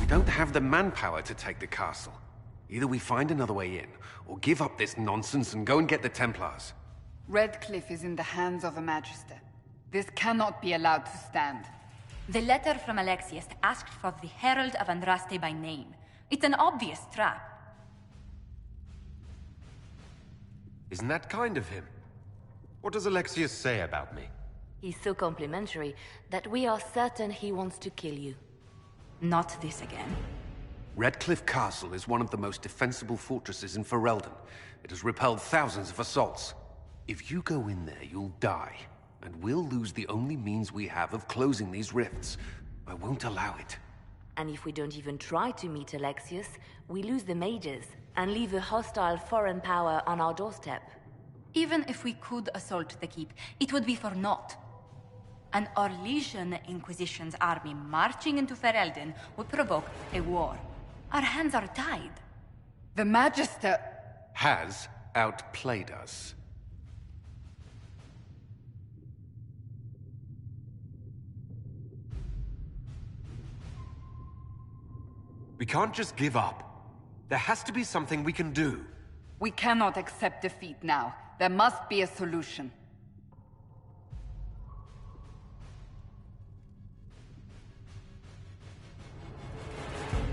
don't have the manpower to take the castle. Either we find another way in, or give up this nonsense and go and get the Templars. Redcliffe is in the hands of a Magister. This cannot be allowed to stand. The letter from Alexius asked for the Herald of Andraste by name. It's an obvious trap. Isn't that kind of him? What does Alexius say about me? He's so complimentary that we are certain he wants to kill you. Not this again. Redcliffe Castle is one of the most defensible fortresses in Ferelden. It has repelled thousands of assaults. If you go in there, you'll die. And we'll lose the only means we have of closing these rifts. I won't allow it. And if we don't even try to meet Alexius, we lose the mages and leave a hostile foreign power on our doorstep. Even if we could assault the keep, it would be for naught. An Orlesian Inquisition's army marching into Ferelden would provoke a war. Our hands are tied. The Magister... has outplayed us. We can't just give up. There has to be something we can do. We cannot accept defeat now. There must be a solution.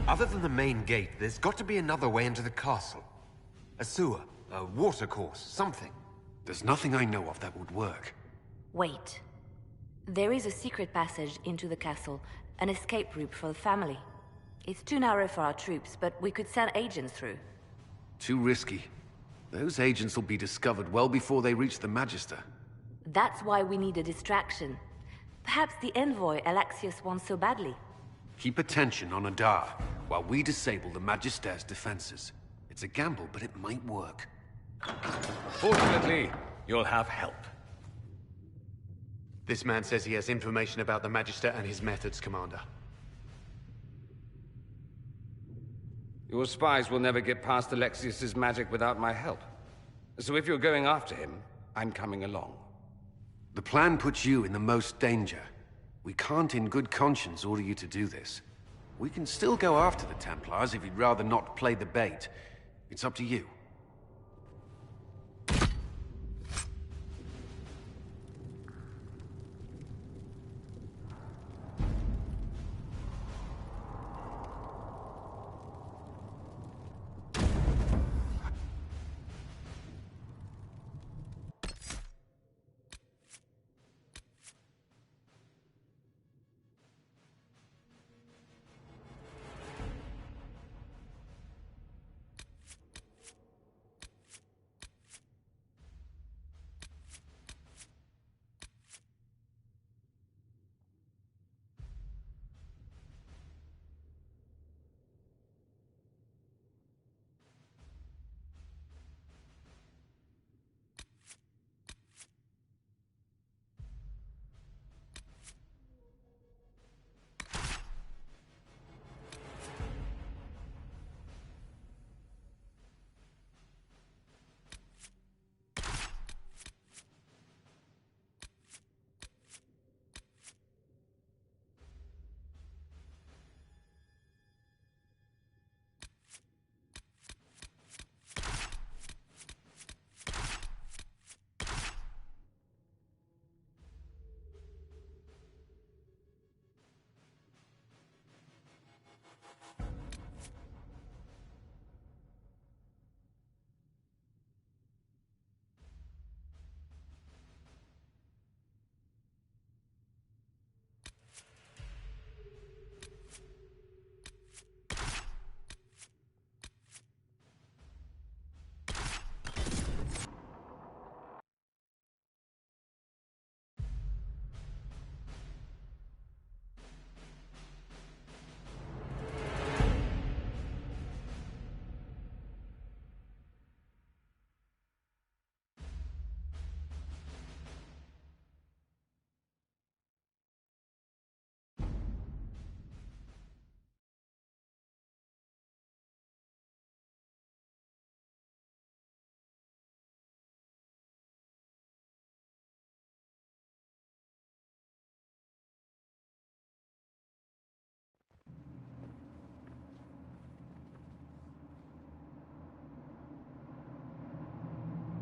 Other than the main gate, there's got to be another way into the castle. A sewer, a watercourse, something. There's nothing I know of that would work. Wait. There is a secret passage into the castle, an escape route for the family. It's too narrow for our troops, but we could send agents through. Too risky. Those agents will be discovered well before they reach the Magister. That's why we need a distraction. Perhaps the envoy Alexius wants so badly. Keep attention on Adar, while we disable the Magister's defenses. It's a gamble, but it might work. Fortunately, you'll have help. This man says he has information about the Magister and his methods, Commander. Your spies will never get past Alexius's magic without my help. So if you're going after him, I'm coming along. The plan puts you in the most danger. We can't in good conscience order you to do this. We can still go after the Templars if you'd rather not play the bait. It's up to you.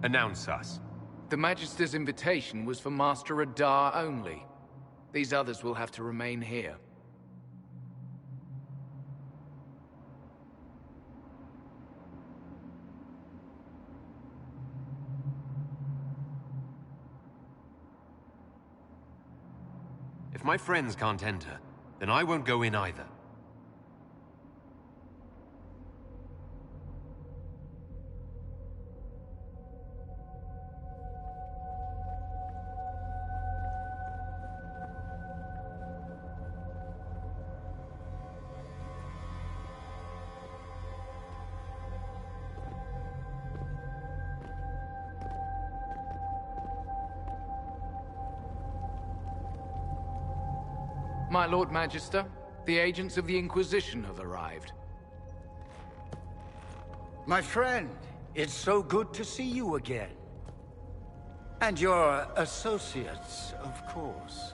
Announce us. The Magister's invitation was for Master Adar only. These others will have to remain here. If my friends can't enter, then I won't go in either. My Lord Magister, the agents of the Inquisition have arrived. My friend, it's so good to see you again. And your associates, of course.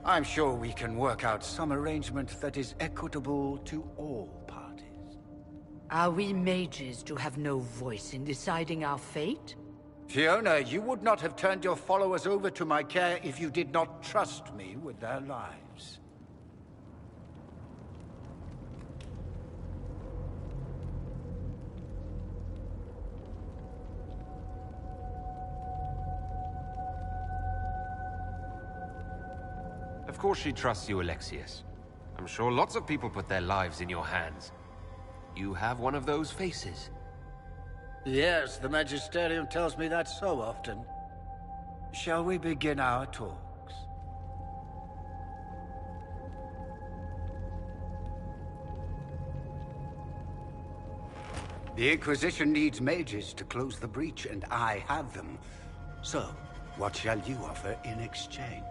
I'm sure we can work out some arrangement that is equitable to all parties. Are we mages to have no voice in deciding our fate? Fiona, you would not have turned your followers over to my care if you did not trust me with their lives. Of course she trusts you, Alexius. I'm sure lots of people put their lives in your hands. You have one of those faces. Yes, the Magisterium tells me that so often. Shall we begin our talks? The Inquisition needs mages to close the breach, and I have them. So, what shall you offer in exchange?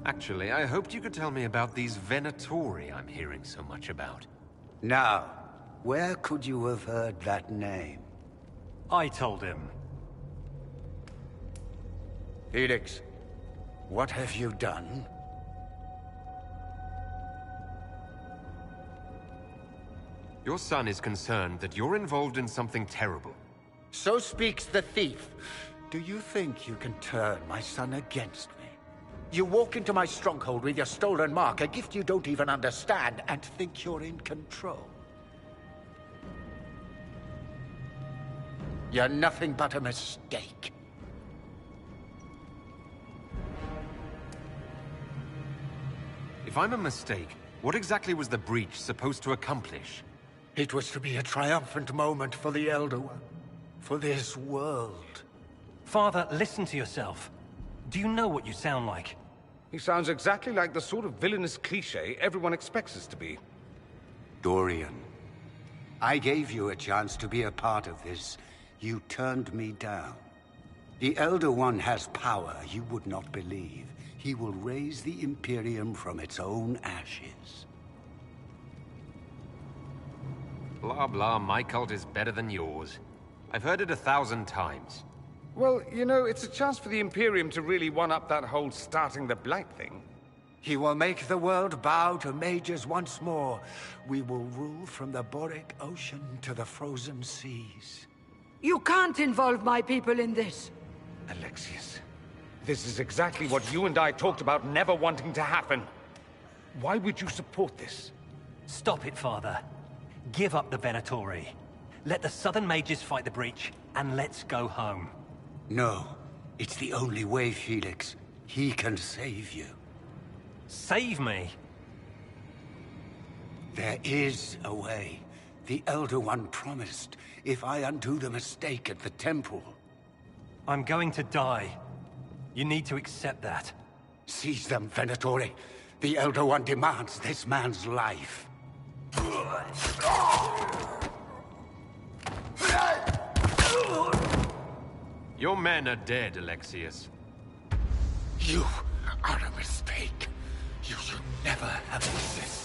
Actually, I hoped you could tell me about these Venatori I'm hearing so much about. Now, where could you have heard that name? I told him. Felix, what have you done? Your son is concerned that you're involved in something terrible. So speaks the thief. Do you think you can turn my son against me? You walk into my stronghold with your stolen mark, a gift you don't even understand, and think you're in control. You're nothing but a mistake. If I'm a mistake, what exactly was the breach supposed to accomplish? It was to be a triumphant moment for the Elder One. For this world. Father, listen to yourself. Do you know what you sound like? He sounds exactly like the sort of villainous cliché everyone expects us to be. Dorian, I gave you a chance to be a part of this. You turned me down. The Elder One has power you would not believe. He will raise the Imperium from its own ashes. Blah blah, my cult is better than yours. I've heard it 1,000 times. Well, you know, it's a chance for the Imperium to really one-up that whole starting the Blight thing. He will make the world bow to mages once more. We will rule from the Boric Ocean to the frozen seas. You can't involve my people in this. Alexius, this is exactly what you and I talked about never wanting to happen. Why would you support this? Stop it, Father. Give up the Venatori. Let the Southern Mages fight the breach, and let's go home. No. It's the only way, Felix. He can save you. Save me? There is a way. The Elder One promised, if I undo the mistake at the temple. I'm going to die. You need to accept that. Seize them, Venatori. The Elder One demands this man's life. Your men are dead, Alexius. You are a mistake. You should never have existed.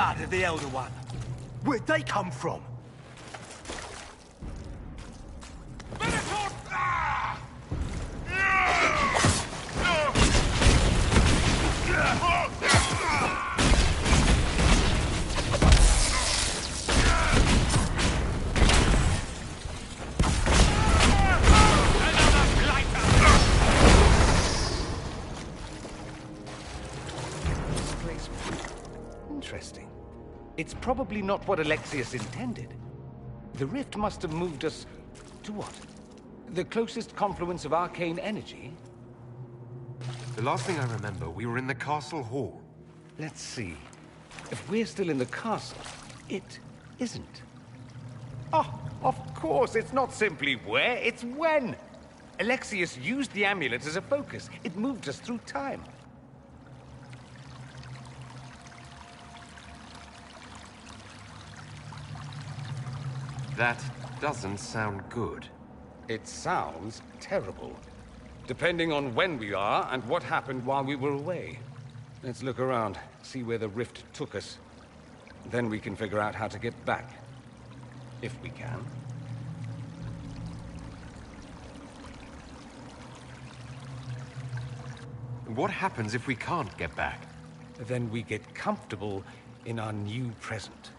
blood of the Elder One? Where'd they come from? Interesting. It's probably not what Alexius intended. The rift must have moved us to what? The closest confluence of arcane energy? The last thing I remember, we were in the castle hall. Let's see. If we're still in the castle, it isn't. Oh, of course, it's not simply where, it's when! Alexius used the amulet as a focus. It moved us through time. That doesn't sound good. It sounds terrible. Depending on when we are and what happened while we were away. Let's look around, see where the rift took us. Then we can figure out how to get back. If we can. What happens if we can't get back? Then we get comfortable in our new present.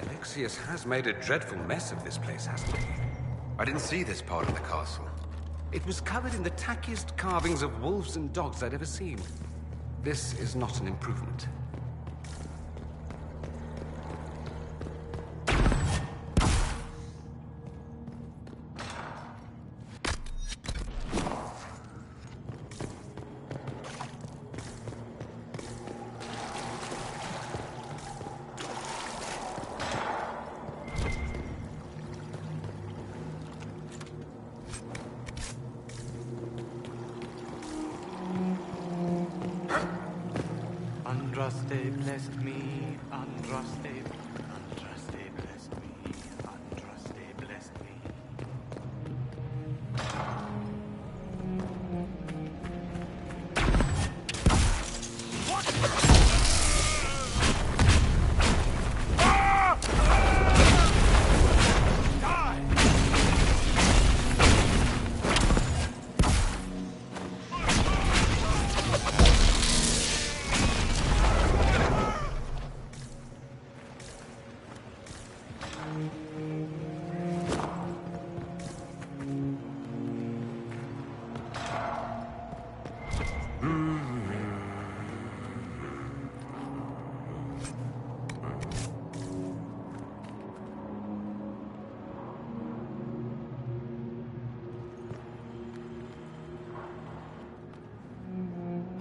Alexius has made a dreadful mess of this place, hasn't he? I didn't see this part of the castle. It was covered in the tackiest carvings of wolves and dogs I'd ever seen. This is not an improvement. Andraste blessed me, Andraste blessed me, Andraste blessed me.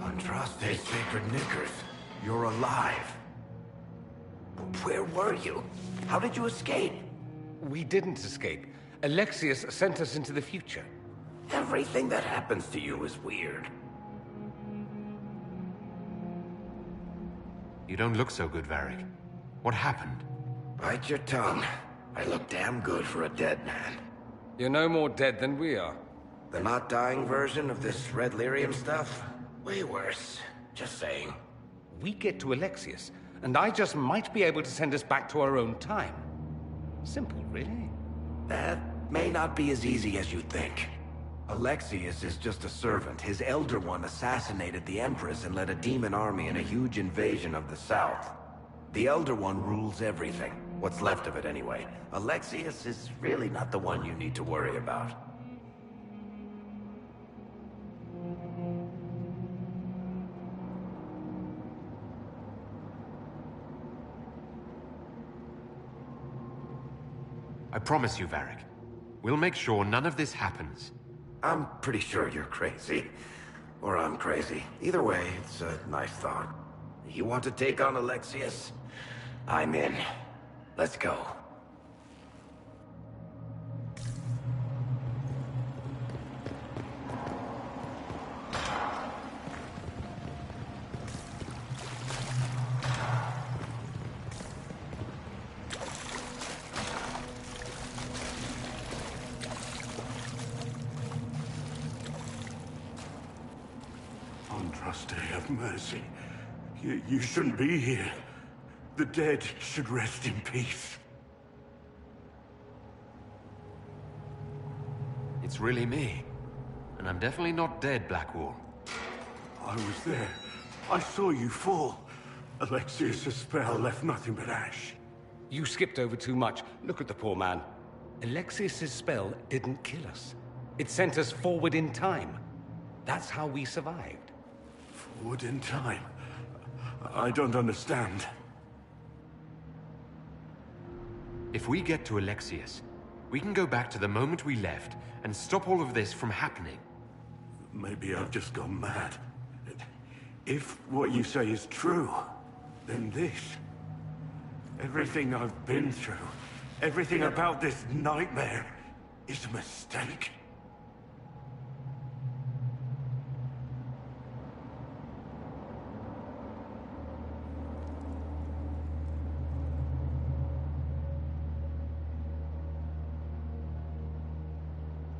Andraste, sacred knickers. You're alive. Where were you? How did you escape? We didn't escape. Alexius sent us into the future. Everything that happens to you is weird. You don't look so good, Varric. What happened? Bite your tongue. I look damn good for a dead man. You're no more dead than we are. The not dying version of this red lyrium stuff? Way worse. Just saying. We get to Alexius, and I just might be able to send us back to our own time. Simple, really. That may not be as easy as you think. Alexius is just a servant. His Elder One assassinated the Empress and led a demon army in a huge invasion of the South. The Elder One rules everything. What's left of it, anyway. Alexius is really not the one you need to worry about. I promise you, Varric. We'll make sure none of this happens. I'm pretty sure you're crazy. Or I'm crazy. Either way, it's a nice thought. You want to take on Alexius? I'm in. Let's go. Andraste, have mercy. You shouldn't be here. The dead should rest in peace. It's really me. And I'm definitely not dead, Blackwall. I was there. I saw you fall. Alexius' spell left nothing but ash. You skipped over too much. Look at the poor man. Alexius' spell didn't kill us. It sent us forward in time. That's how we survived. Forward in time? I don't understand. If we get to Alexius, we can go back to the moment we left and stop all of this from happening. Maybe I've just gone mad. If what you say is true, then this... everything I've been through, everything about this nightmare, is a mistake.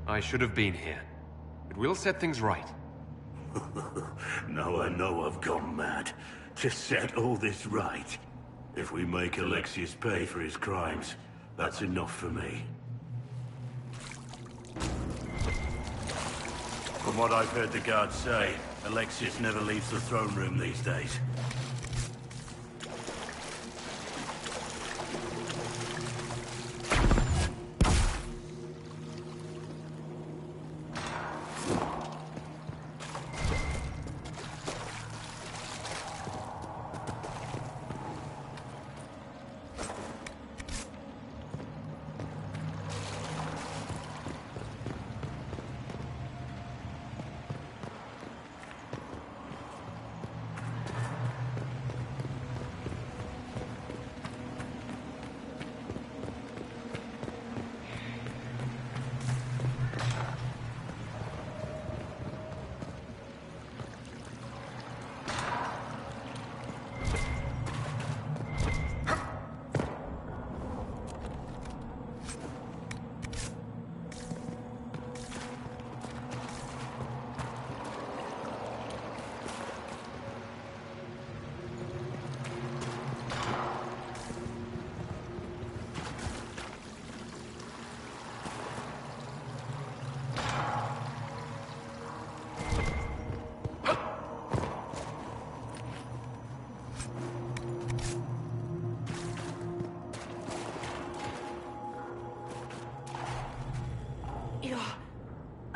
I should have been here. But we'll set things right. Now I know I've gone mad. To set all this right. If we make Alexius pay for his crimes, that's enough for me. From what I've heard the guards say, Alexius never leaves the throne room these days.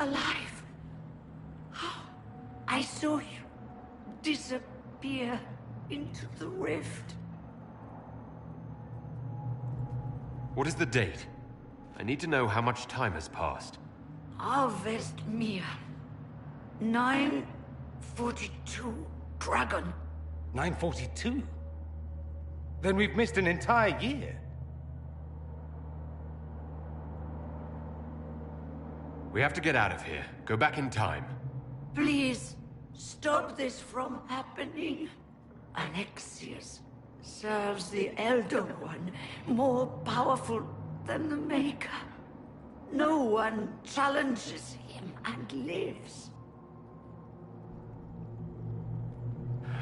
Alive. I saw you disappear into the rift. What is the date? I need to know how much time has passed. Harvest Mir. 942 Dragon. 942? Then we've missed an entire year. We have to get out of here. Go back in time. Please, stop this from happening. Alexius serves the Elder One, more powerful than the Maker. No one challenges him and lives.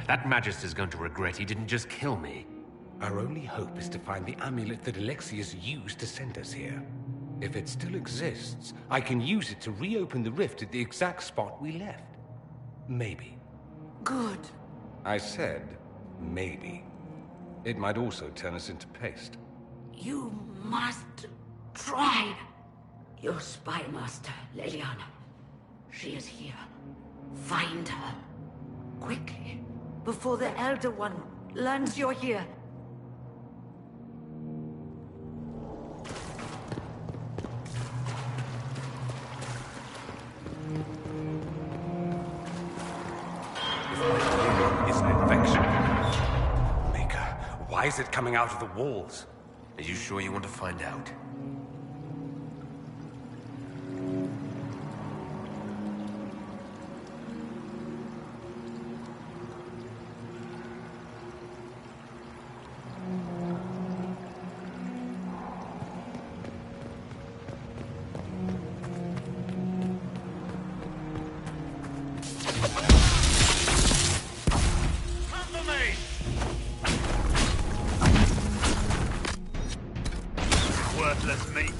That Magister's going to regret he didn't just kill me. Our only hope is to find the amulet that Alexius used to send us here. If it still exists, I can use it to reopen the rift at the exact spot we left. Maybe. Good. I said, maybe. It might also turn us into paste. You must try. Your spy master, Leliana. She is here. Find her. Quickly. Before the Elder One learns you're here. an infection. Maker, why is it coming out of the walls? Are you sure you want to find out? Worthless meat.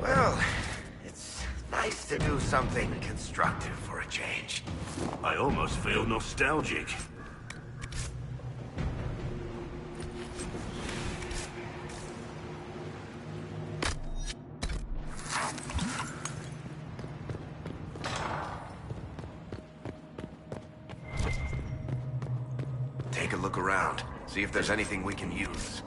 Well, it's nice to do something constructive for a change. I almost feel nostalgic. Take a look around. See if there's anything we can use.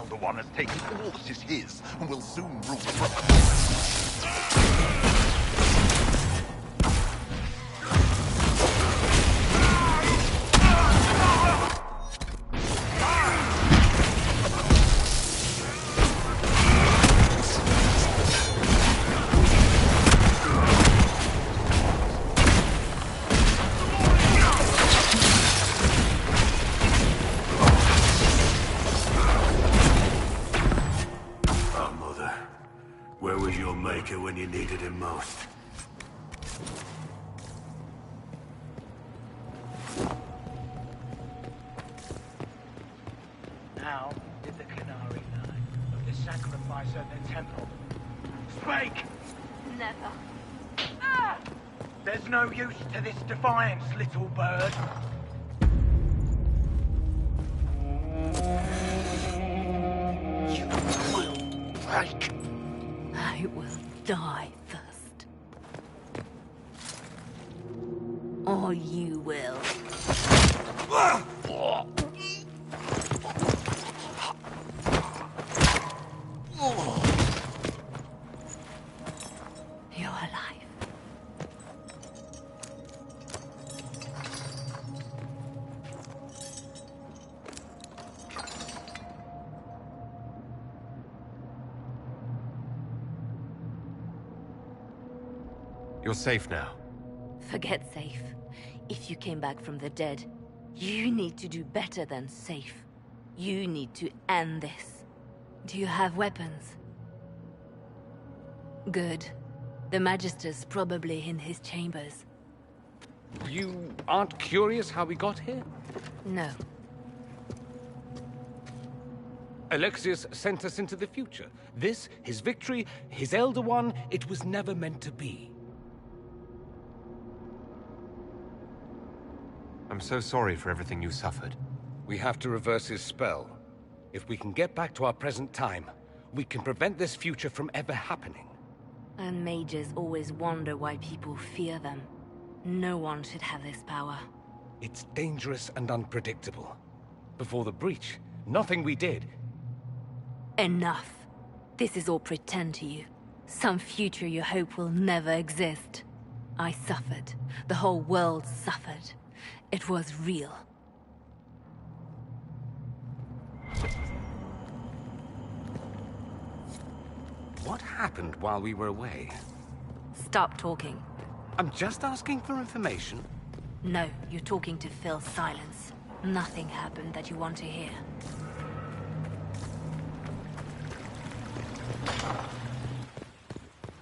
The One has taken all that is his, and will soon rule from... When you needed him most. Now did the Canary learn of the sacrifice at the temple. Speak! Never. Ah! There's no use to this defiance, little bird. You will break. I will die first. Or you will. You're alive. You're safe now. Forget safe. If you came back from the dead, you need to do better than safe. You need to end this. Do you have weapons? Good. The Magister's probably in his chambers. You aren't curious how we got here? No. Alexius sent us into the future. This, his victory, his Elder One, it was never meant to be. I'm so sorry for everything you suffered. We have to reverse his spell. If we can get back to our present time, we can prevent this future from ever happening. And mages always wonder why people fear them. No one should have this power. It's dangerous and unpredictable. Before the breach, nothing we did. Enough. This is all pretend to you. Some future you hope will never exist. I suffered. The whole world suffered. It was real. What happened while we were away? Stop talking. I'm just asking for information. No, you're talking to fill silence. Nothing happened that you want to hear.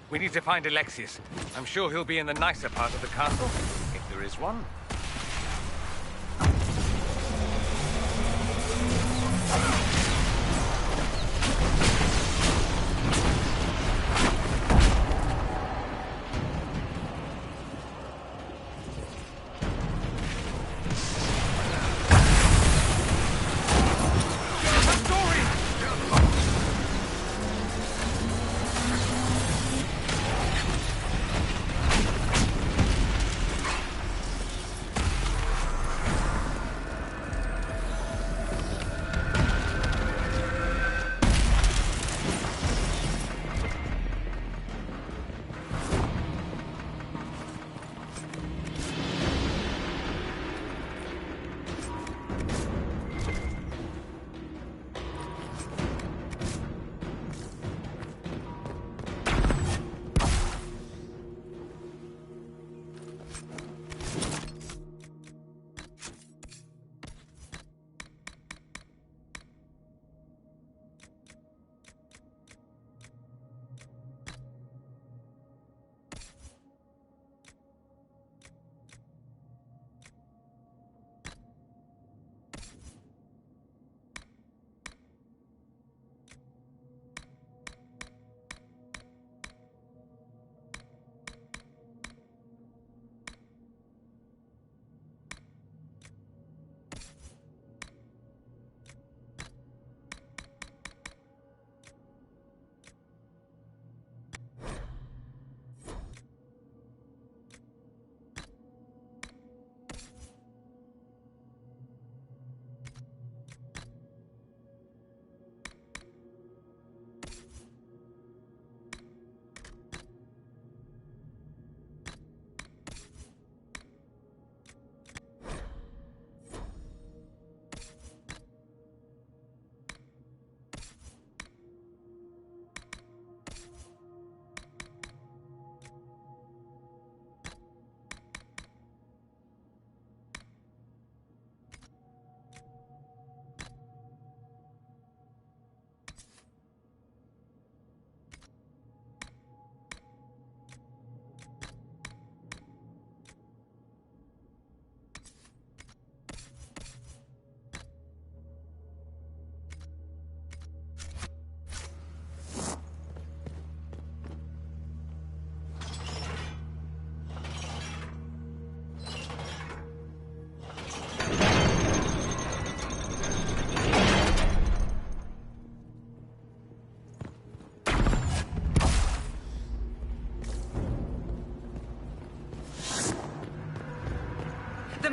We need to find Alexius. I'm sure he'll be in the nicer part of the castle, if there is one.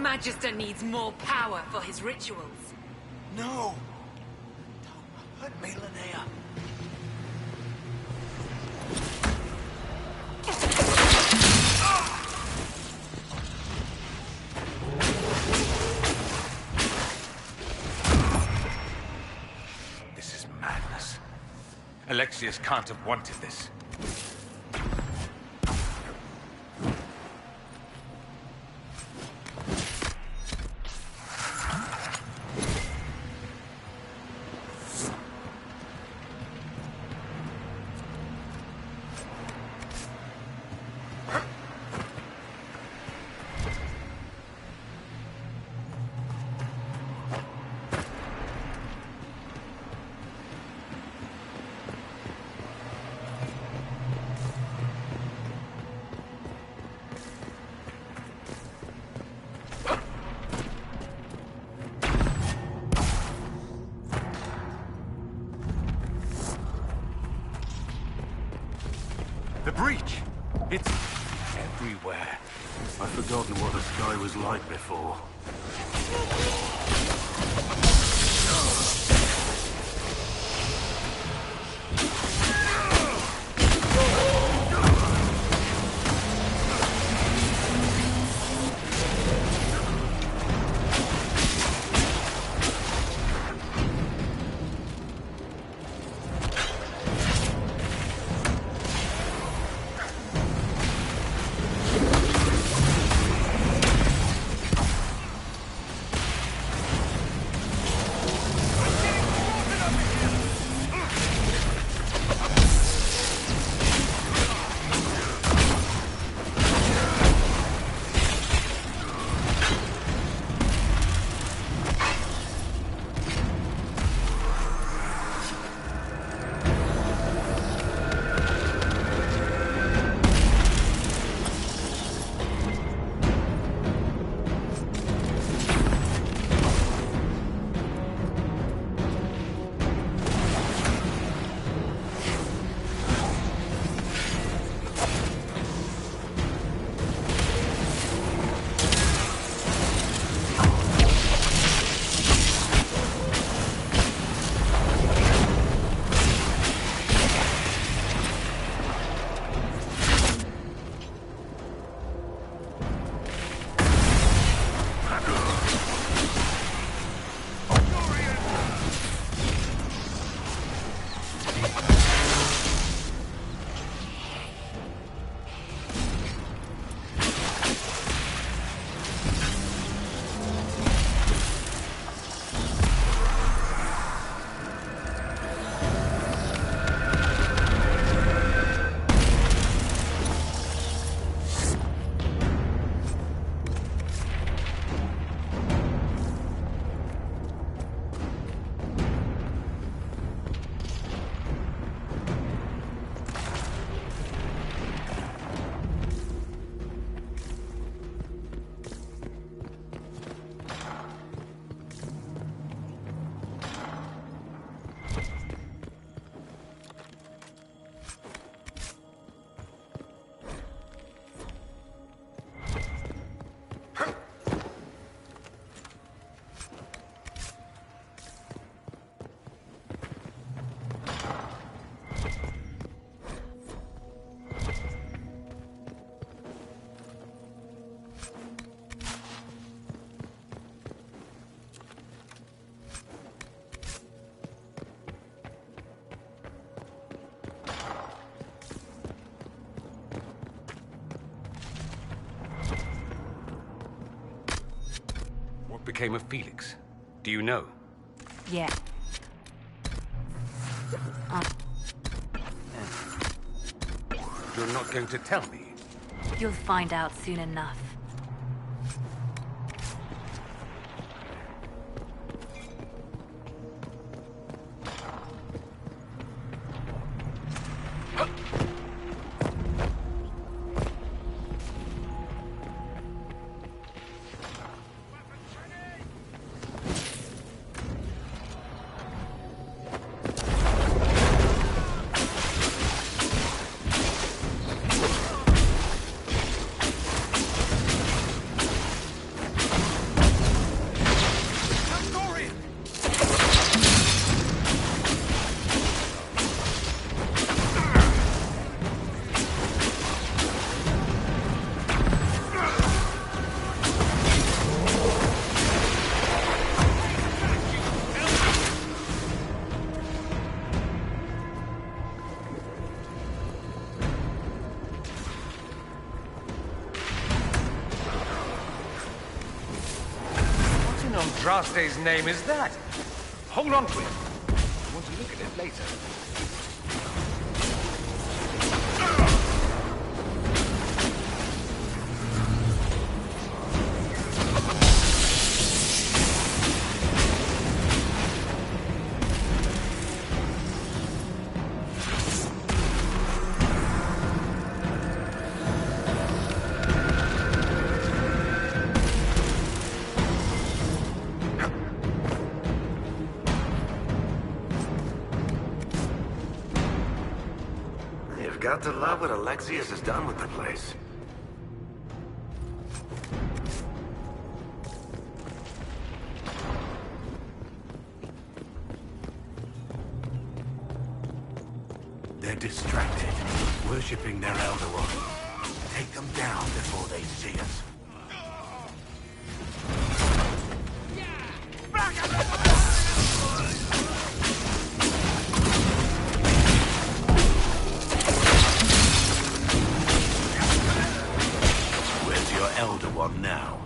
Magister needs more power for his rituals. No! Don't hurt me, Linnea. This is madness. Alexius can't have wanted this. The breach! It's everywhere. I've forgotten what the sky was like before. What became of Felix? Do you know? Yeah. You're not going to tell me? You'll find out soon enough. Andraste's name is that? Hold on to it. I want to look at it later. Got to love what Alexius has done with the place. They're distracted, worshipping their Elder One. Take them down before they see us. Elder One now.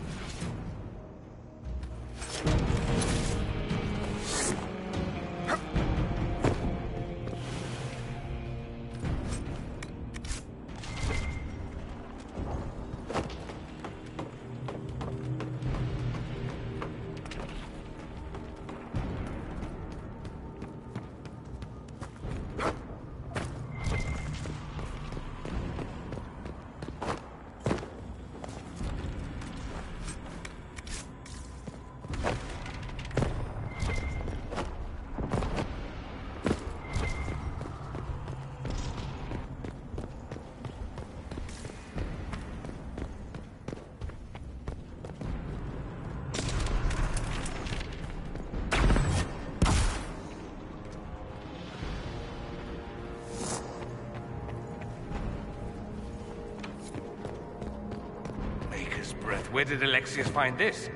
Where did Alexius find this?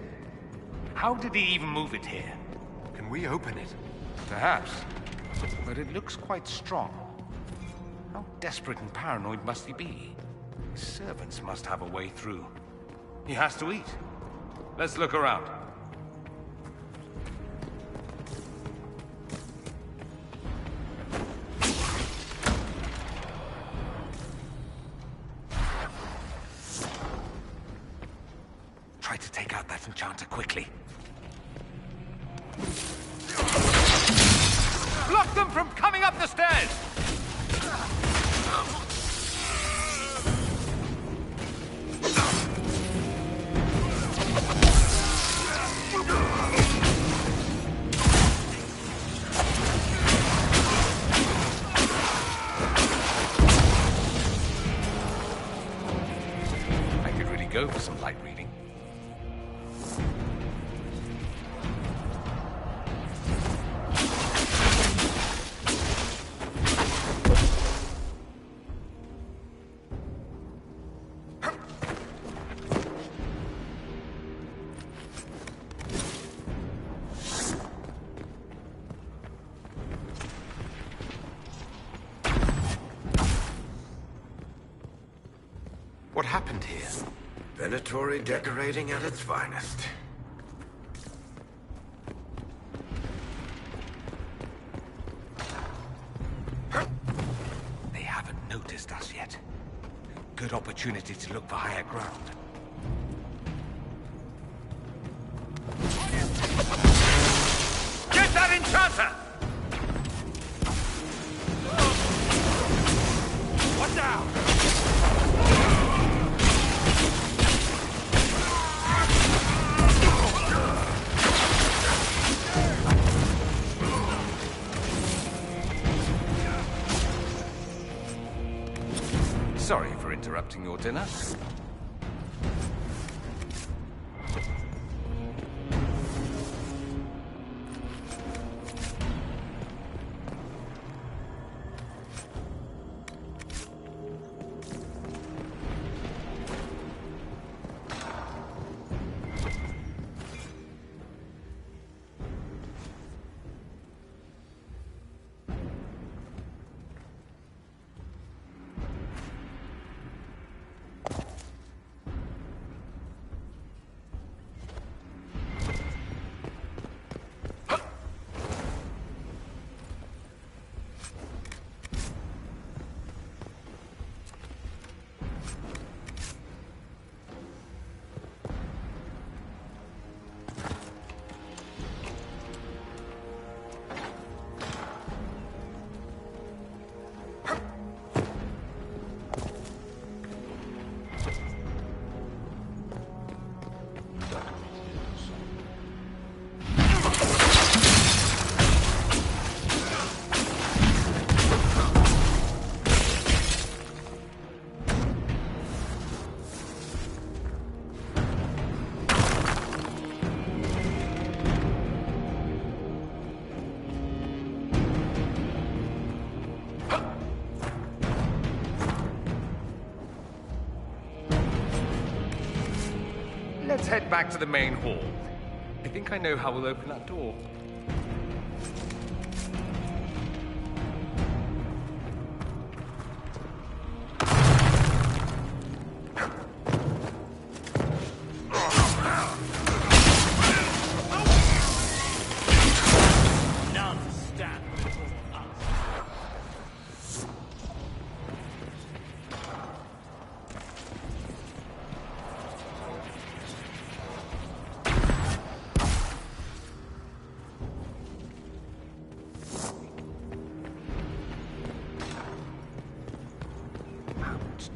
How did he even move it here? Can we open it? Perhaps. But it looks quite strong. How desperate and paranoid must he be? His servants must have a way through. He has to eat. Let's look around. Try to take out that enchanter quickly. Block them from coming up the stairs! I could really go for some light reading. What happened here? Venatory decorating at its finest. They haven't noticed us yet. Good opportunity to look for higher ground. Get that enchanter! What now? Sorry for interrupting your dinner. Let's head back to the main hall. I think I know how we'll open that door.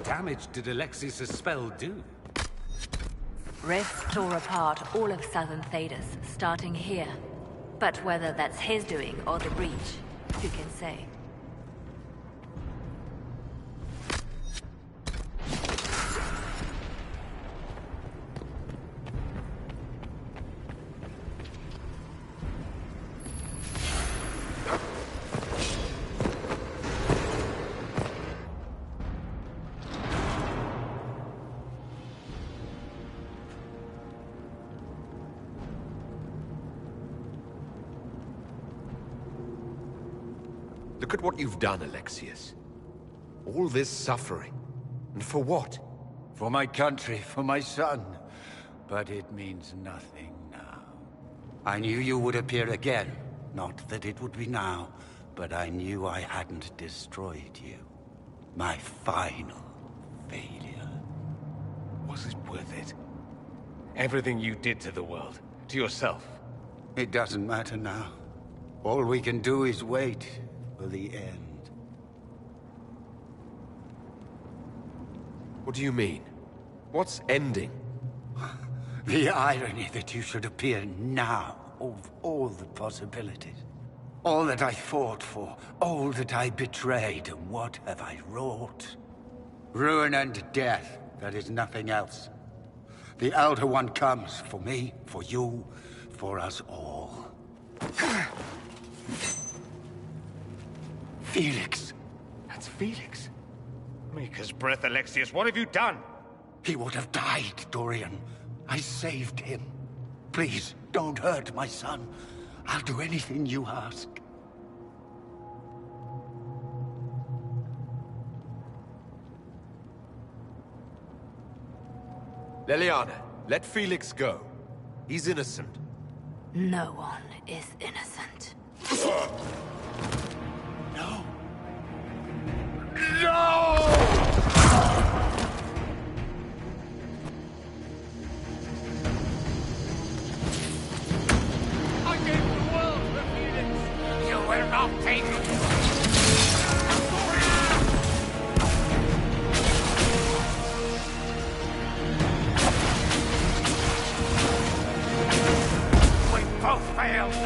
Damage did Alexius' spell do? Rifts tore apart all of southern Thedas, starting here. But whether that's his doing or the breach, who can say? Look at what you've done, Alexius. All this suffering. And for what? For my country, for my son. But it means nothing now. I knew you would appear again. Not that it would be now, but I knew I hadn't destroyed you. My final failure. Was it worth it? Everything you did to the world, to yourself. It doesn't matter now. All we can do is wait for the end. What do you mean? What's ending? The irony that you should appear now, of all the possibilities. All that I fought for, all that I betrayed, and what have I wrought? Ruin and death, that is nothing else. The Elder One comes, for me, for you, for us all. Felix. That's Felix. Maker's breath, Alexius, what have you done? He would have died, Dorian. I saved him. Please, don't hurt my son. I'll do anything you ask. Leliana, let Felix go. He's innocent. No one is innocent. No! I gave the world for Felix! You will not take it! We both failed!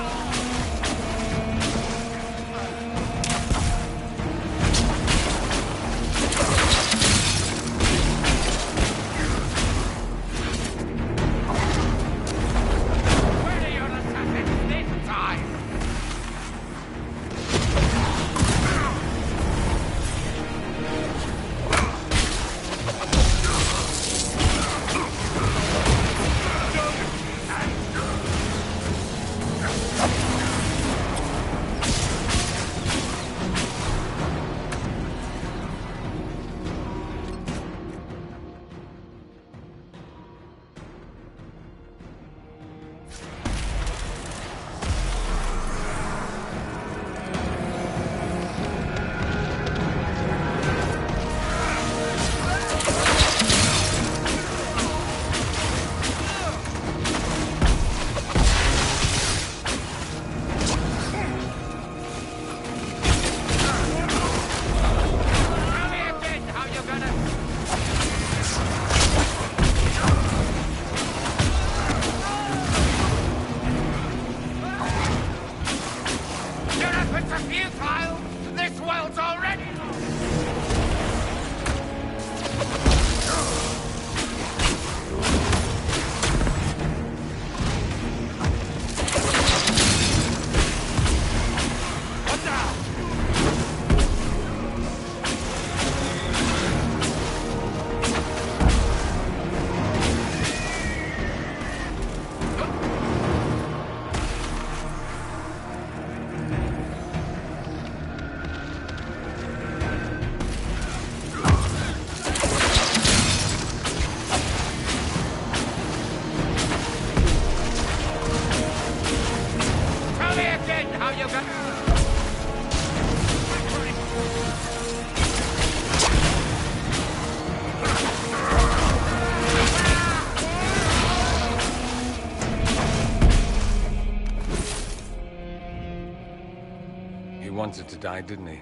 wanted to die, didn't he?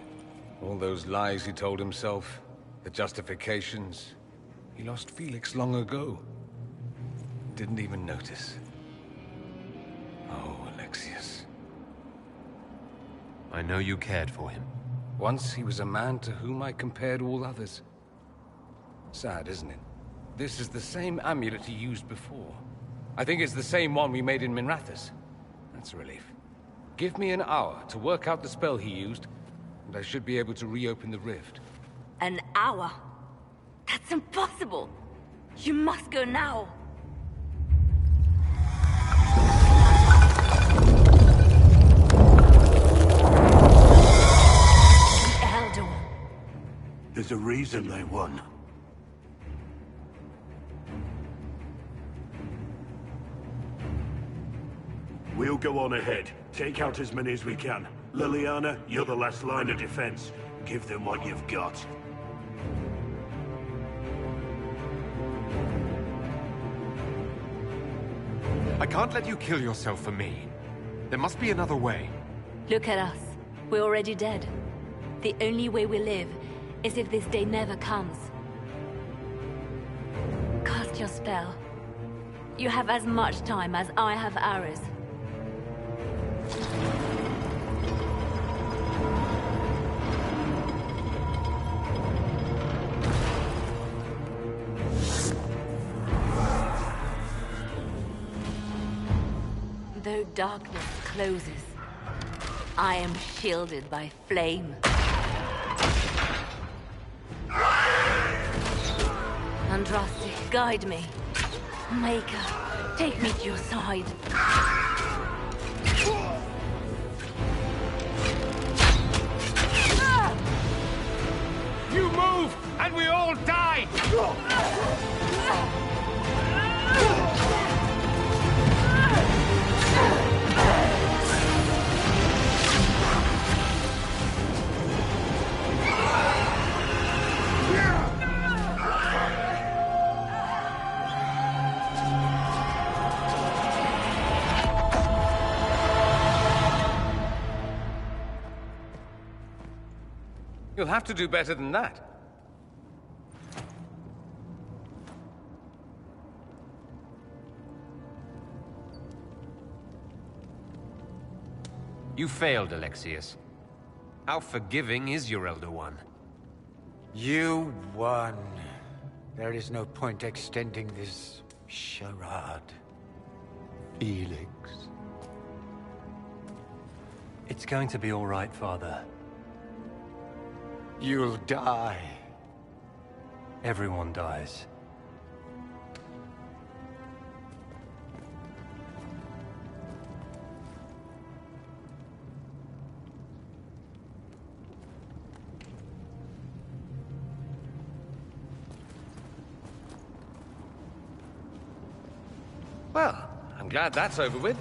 All those lies he told himself, the justifications. He lost Felix long ago. Didn't even notice. Oh, Alexius. I know you cared for him. Once he was a man to whom I compared all others. Sad, isn't it? This is the same amulet he used before. I think it's the same one we made in Minrathous. That's a relief. Give me an hour to work out the spell he used, and I should be able to reopen the rift. An hour? That's impossible! You must go now! The Elder One. There's a reason they won. We'll go on ahead. Take out as many as we can. Liliana, you're the last line of defense. Give them what you've got. I can't let you kill yourself for me. There must be another way. Look at us. We're already dead. The only way we live is if this day never comes. Cast your spell. You have as much time as I have hours. Though darkness closes, I am shielded by flame. Andraste, guide me. Maker, take me to your side. You move, and we all die! You'll have to do better than that. You failed, Alexius. How forgiving is your Elder One? You won. There is no point extending this charade. Felix. It's going to be all right, Father. You'll die. Everyone dies. Well, I'm glad that's over with.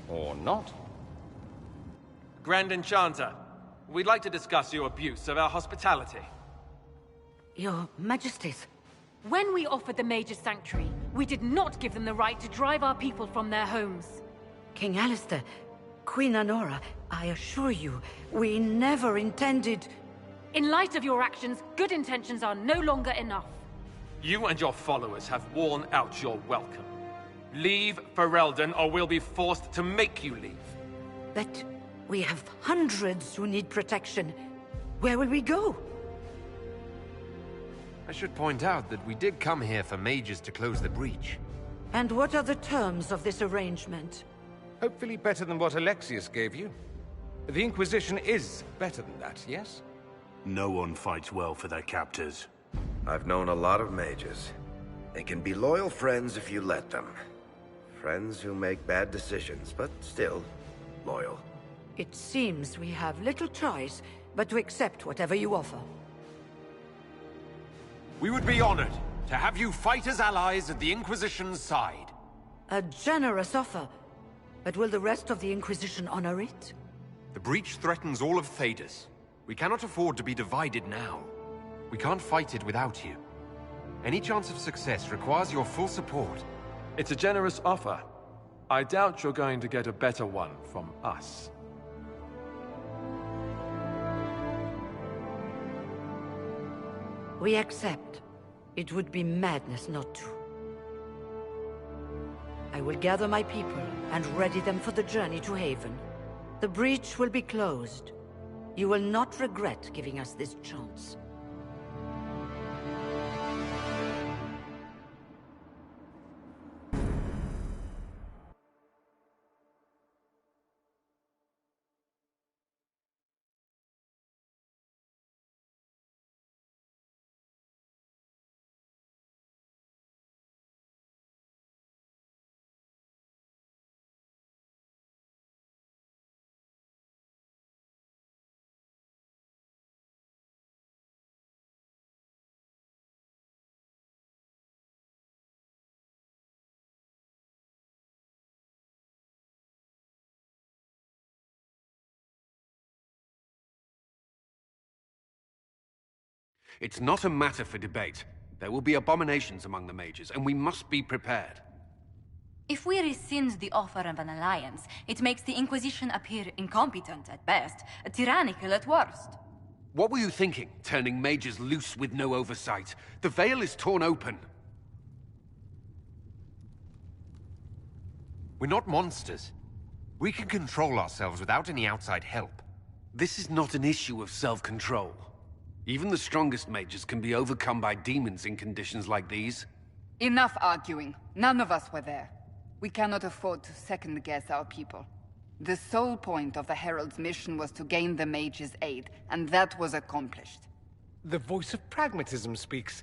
Or not. Grand Enchanter, we'd like to discuss your abuse of our hospitality. Your Majesties. When we offered the Mage's Sanctuary, we did not give them the right to drive our people from their homes. King Alistair, Queen Anora, I assure you, we never intended... In light of your actions, good intentions are no longer enough. You and your followers have worn out your welcome. Leave Ferelden, or we'll be forced to make you leave. But we have hundreds who need protection. Where will we go? I should point out that we did come here for mages to close the breach. And what are the terms of this arrangement? Hopefully better than what Alexius gave you. The Inquisition is better than that, yes? No one fights well for their captors. I've known a lot of mages. They can be loyal friends if you let them. Friends who make bad decisions, but still loyal. It seems we have little choice but to accept whatever you offer. We would be honored to have you fight as allies at the Inquisition's side. A generous offer. But will the rest of the Inquisition honor it? The breach threatens all of Thedas. We cannot afford to be divided now. We can't fight it without you. Any chance of success requires your full support. It's a generous offer. I doubt you're going to get a better one from us. We accept. It would be madness not to. I will gather my people and ready them for the journey to Haven. The breach will be closed. You will not regret giving us this chance. It's not a matter for debate. There will be abominations among the mages, and we must be prepared. If we rescind the offer of an alliance, it makes the Inquisition appear incompetent at best, tyrannical at worst. What were you thinking, turning mages loose with no oversight? The veil is torn open. We're not monsters. We can control ourselves without any outside help. This is not an issue of self-control. Even the strongest mages can be overcome by demons in conditions like these. Enough arguing. None of us were there. We cannot afford to second-guess our people. The sole point of the Herald's mission was to gain the mage's aid, and that was accomplished. The voice of pragmatism speaks.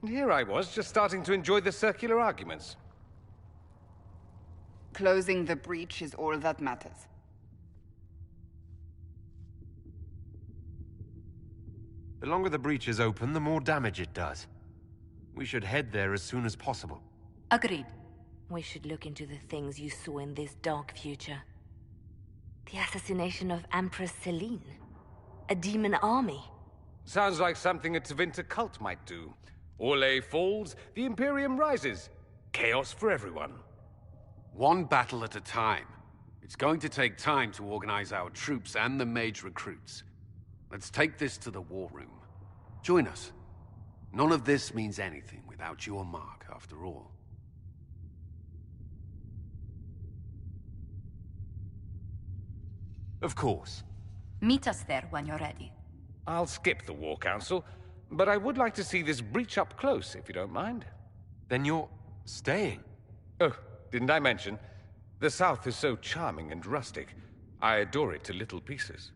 And here I was, just starting to enjoy the circular arguments. Closing the breach is all that matters. The longer the breach is open, the more damage it does. We should head there as soon as possible. Agreed. We should look into the things you saw in this dark future. The assassination of Empress Celine. A demon army. Sounds like something a Tevinter cult might do. Orlais falls, the Imperium rises. Chaos for everyone. One battle at a time. It's going to take time to organize our troops and the mage recruits. Let's take this to the war room. Join us. None of this means anything without your mark, after all. Of course. Meet us there when you're ready. I'll skip the War Council, but I would like to see this breach up close, if you don't mind. Then you're staying? Oh, didn't I mention? The South is so charming and rustic. I adore it to little pieces.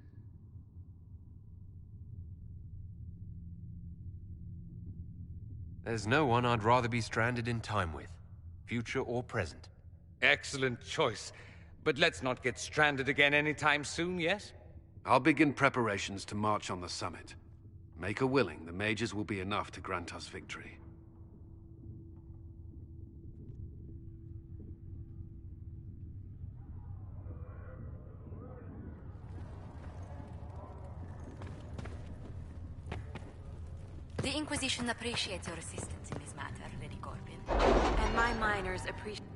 There's no one I'd rather be stranded in time with, future or present. Excellent choice. But let's not get stranded again anytime soon, yes? I'll begin preparations to march on the summit. Make a willing, the mages will be enough to grant us victory. The Inquisition appreciates your assistance in this matter, Lady Corbin. And my miners appreciate...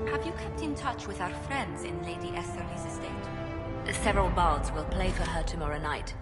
Have you kept in touch with our friends in Lady Estherly's estate? Several bards will play for her tomorrow night.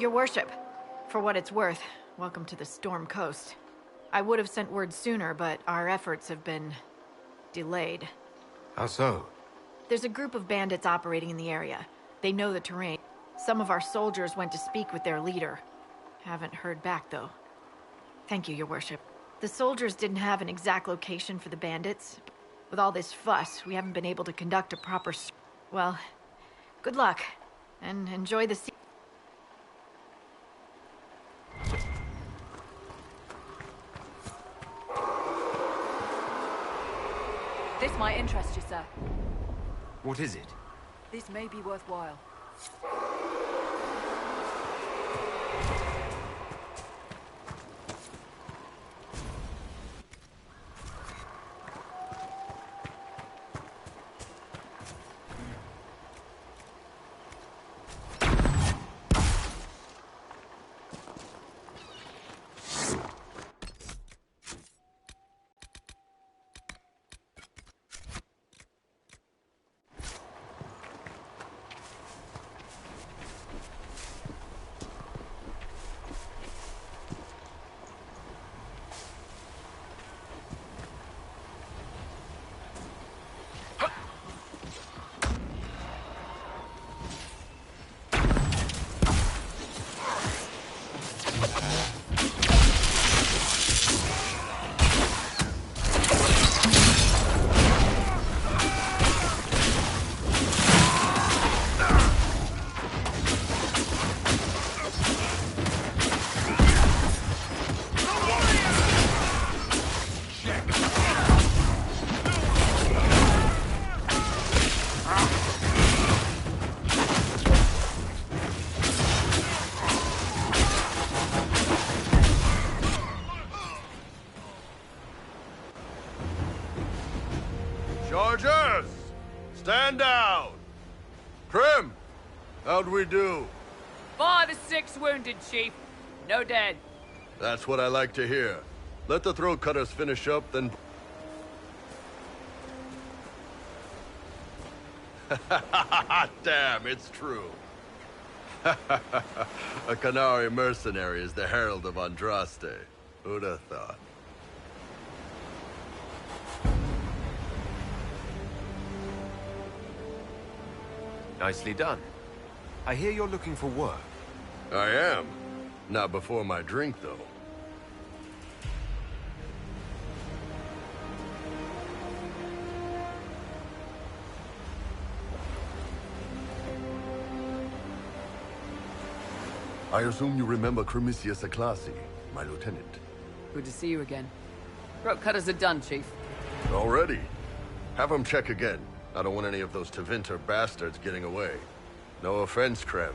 Your worship, for what it's worth, welcome to the Storm Coast. I would have sent word sooner, but our efforts have been delayed. How so? There's a group of bandits operating in the area. They know the terrain. Some of our soldiers went to speak with their leader. Haven't heard back, though. Thank you, Your Worship. The soldiers didn't have an exact location for the bandits. With all this fuss, we haven't been able to conduct a proper... Well, good luck, and enjoy the sea. This might interest you, sir. What is it? This may be worthwhile. Chargers! Stand down! Prim! How'd we do? 5 or 6 wounded, Chief. No dead. That's what I like to hear. Let the throat cutters finish up, then... Damn, it's true. A Canary mercenary is the herald of Andraste. Who'd have thought? Nicely done. I hear you're looking for work. I am. Not before my drink, though. I assume you remember Cremisius Aclassi, my lieutenant. Good to see you again. Throat cutters are done, Chief. Already? Have him check again. I don't want any of those Tevinter bastards getting away. No offense, Krem.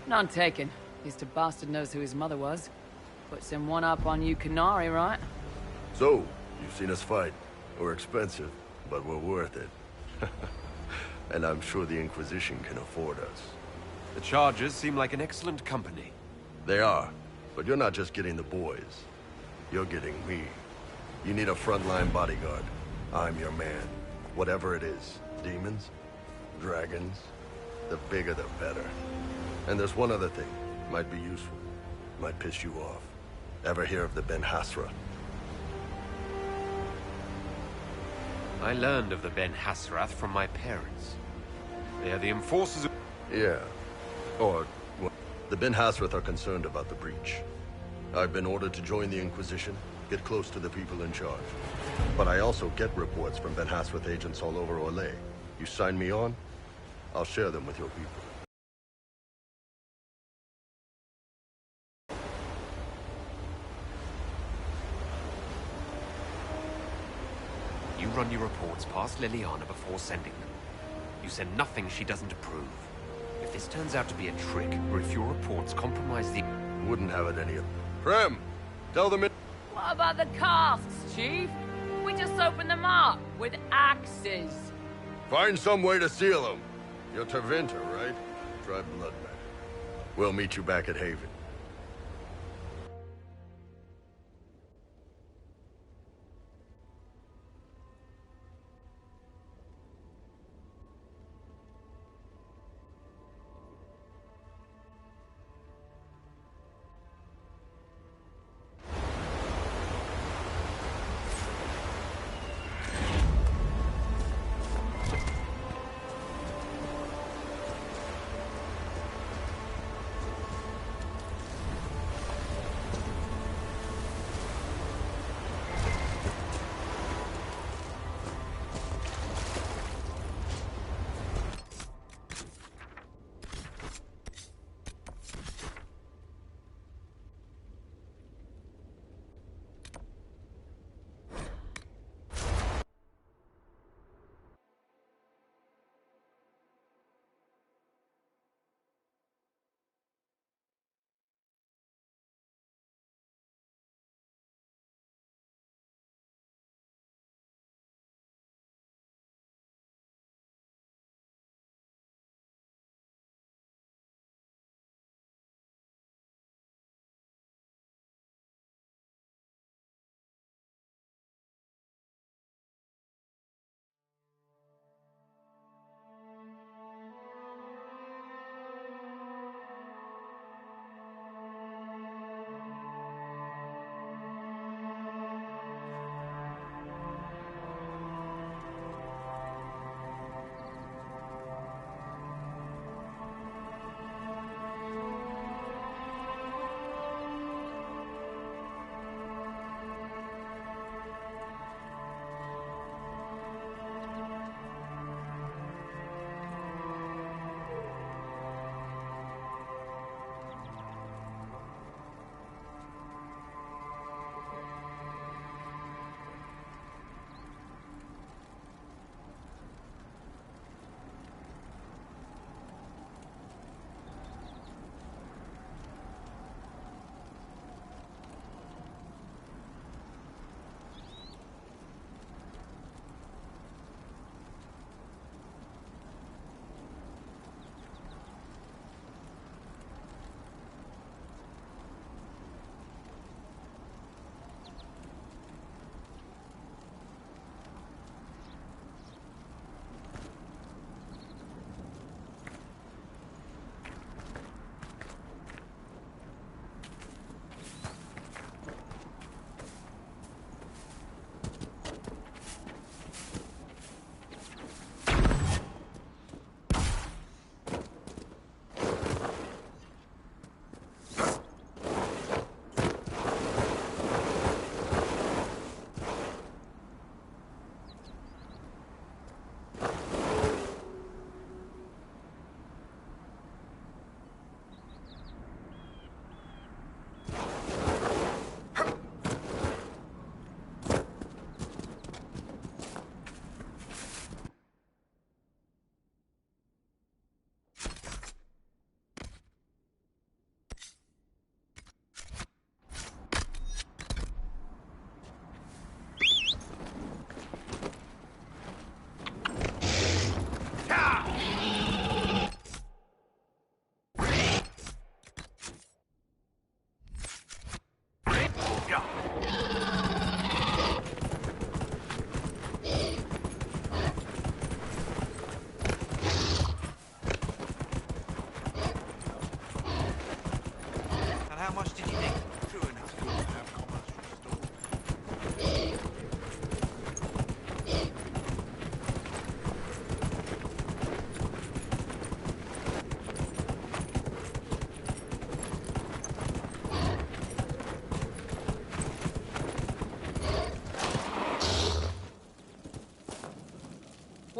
None taken. At least a bastard knows who his mother was. Puts him one up on you Canary, right? So, you've seen us fight. We're expensive, but we're worth it. And I'm sure the Inquisition can afford us. The Chargers seem like an excellent company. They are, but you're not just getting the boys. You're getting me. You need a frontline bodyguard. I'm your man. Whatever it is. Demons? Dragons? The bigger the better. And there's one other thing. Might be useful. Might piss you off. Ever hear of the Ben Hasra? I learned of the Ben Hasrath from my parents. They are the enforcers of... Yeah. Or, well, the Ben Hasrath are concerned about the breach. I've been ordered to join the Inquisition, get close to the people in charge. But I also get reports from Ben Hasrath agents all over Orlais. You sign me on, I'll share them with your people. You run your reports past Liliana before sending them. You send nothing she doesn't approve. If this turns out to be a trick, or if your reports compromise the... Wouldn't have it any of... Prem! Tell them it... What about the casks, Chief? We just opened them up with axes. Find some way to seal them. You're Tevinter, right? Try blood magic. We'll meet you back at Haven.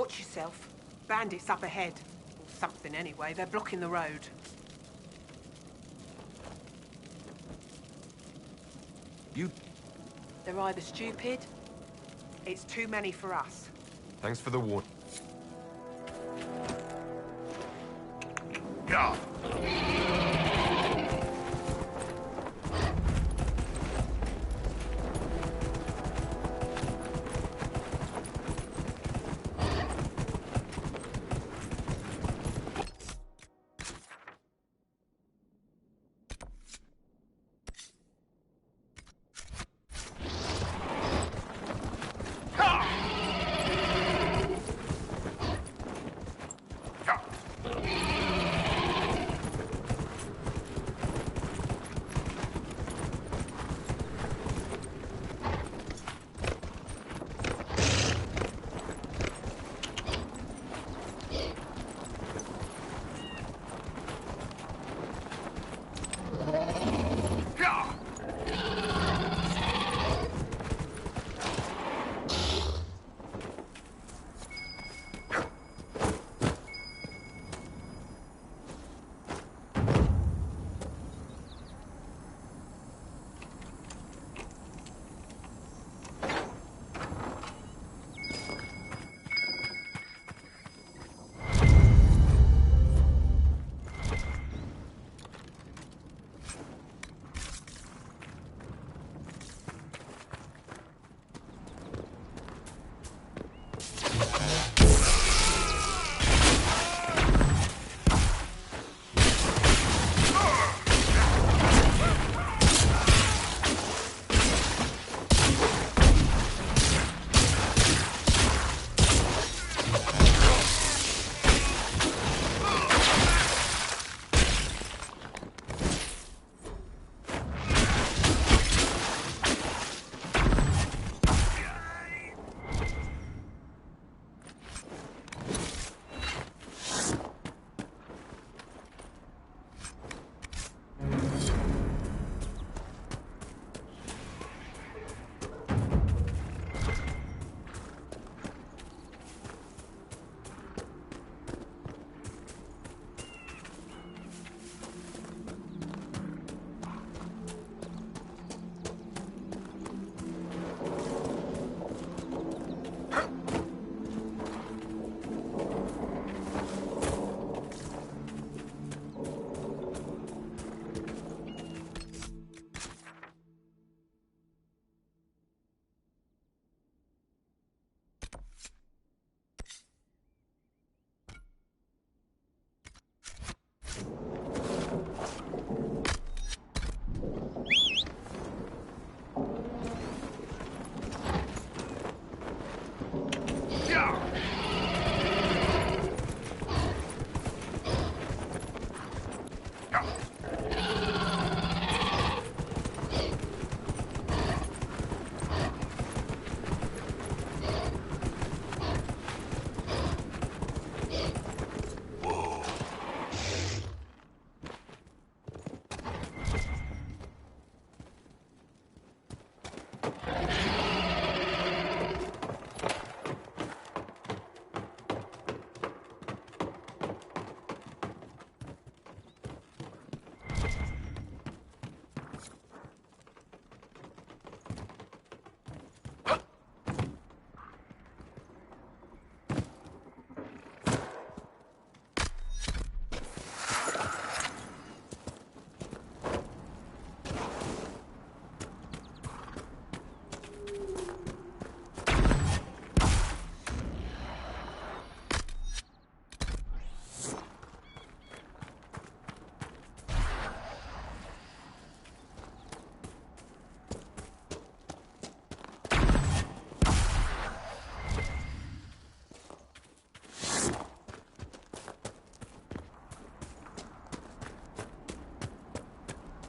Watch yourself. Bandits up ahead. Or something anyway. They're blocking the road. You... They're either stupid... It's too many for us. Thanks for the warning. Yeah.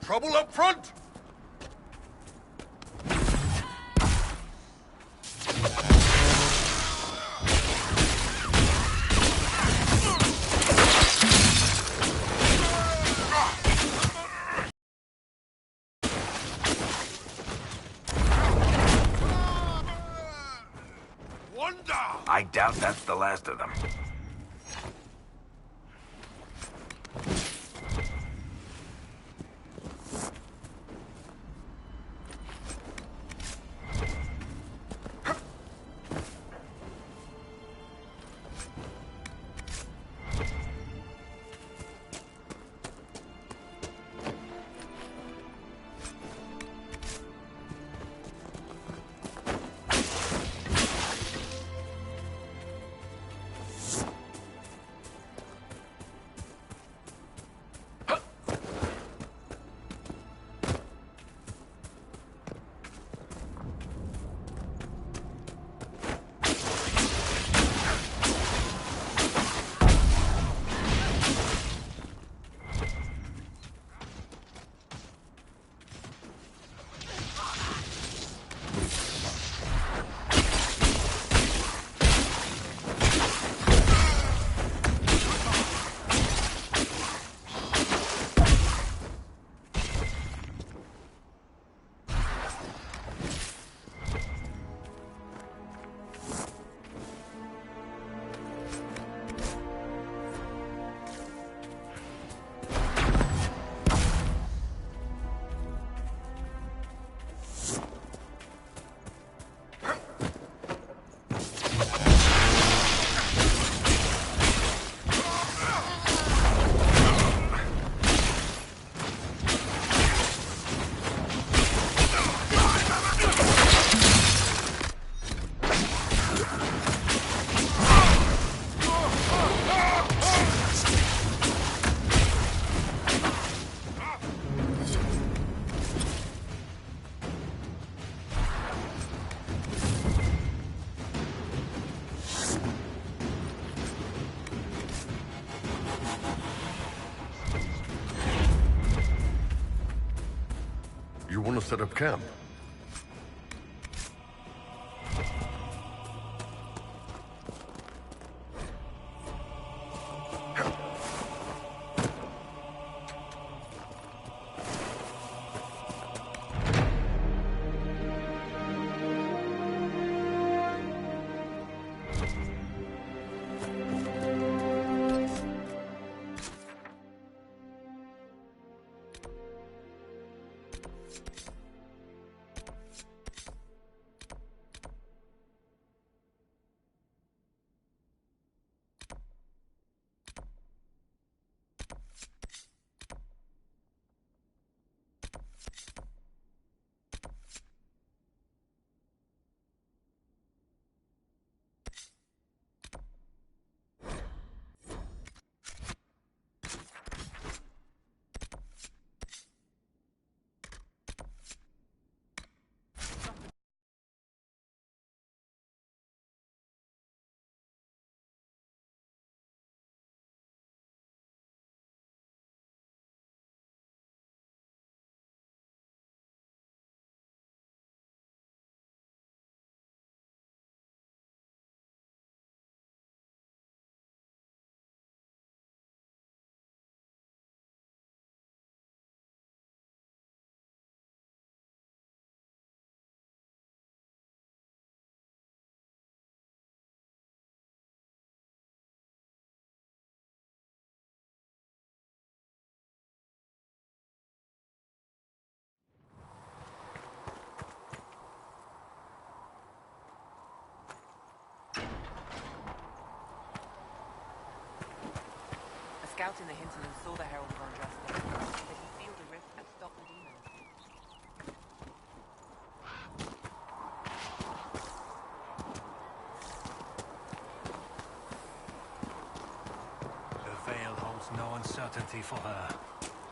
Trouble up front! I doubt that's the last of them. You want to set up camp? A scout in the hinterland saw the herald of Andraste. They can seal the rift and stop the demons. The veil holds no uncertainty for her,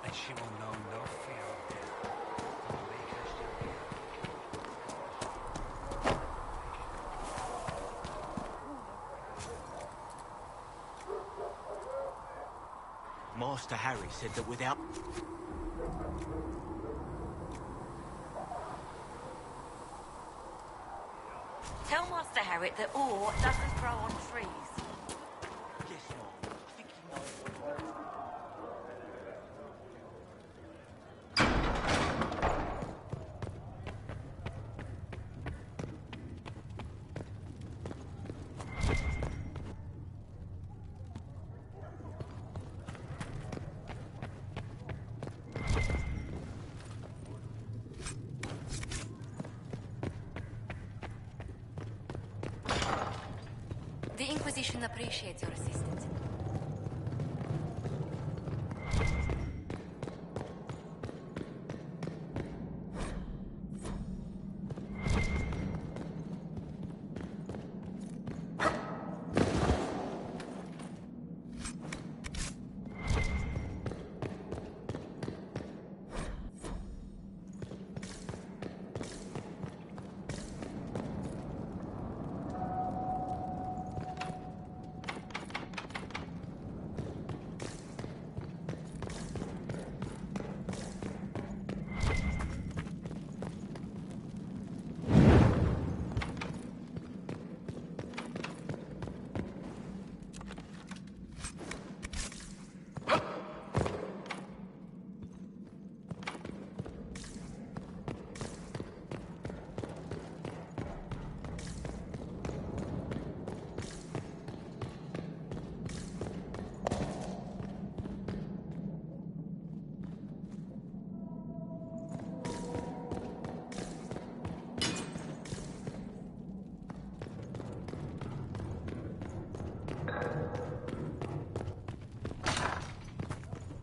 and she will know no fear of death. Master Harry said that without... Tell Master Harry that ore doesn't grow on trees. Yes, Mom. I think he knows. The Inquisition appreciates your assistance.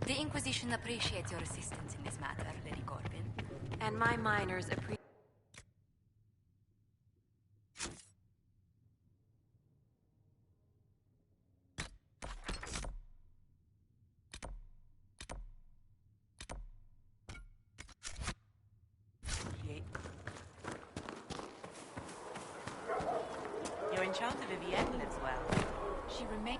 The Inquisition appreciates your assistance in this matter, Lady Corbin. And my miners appreciate... Your enchanter Vivienne lives well. She remains...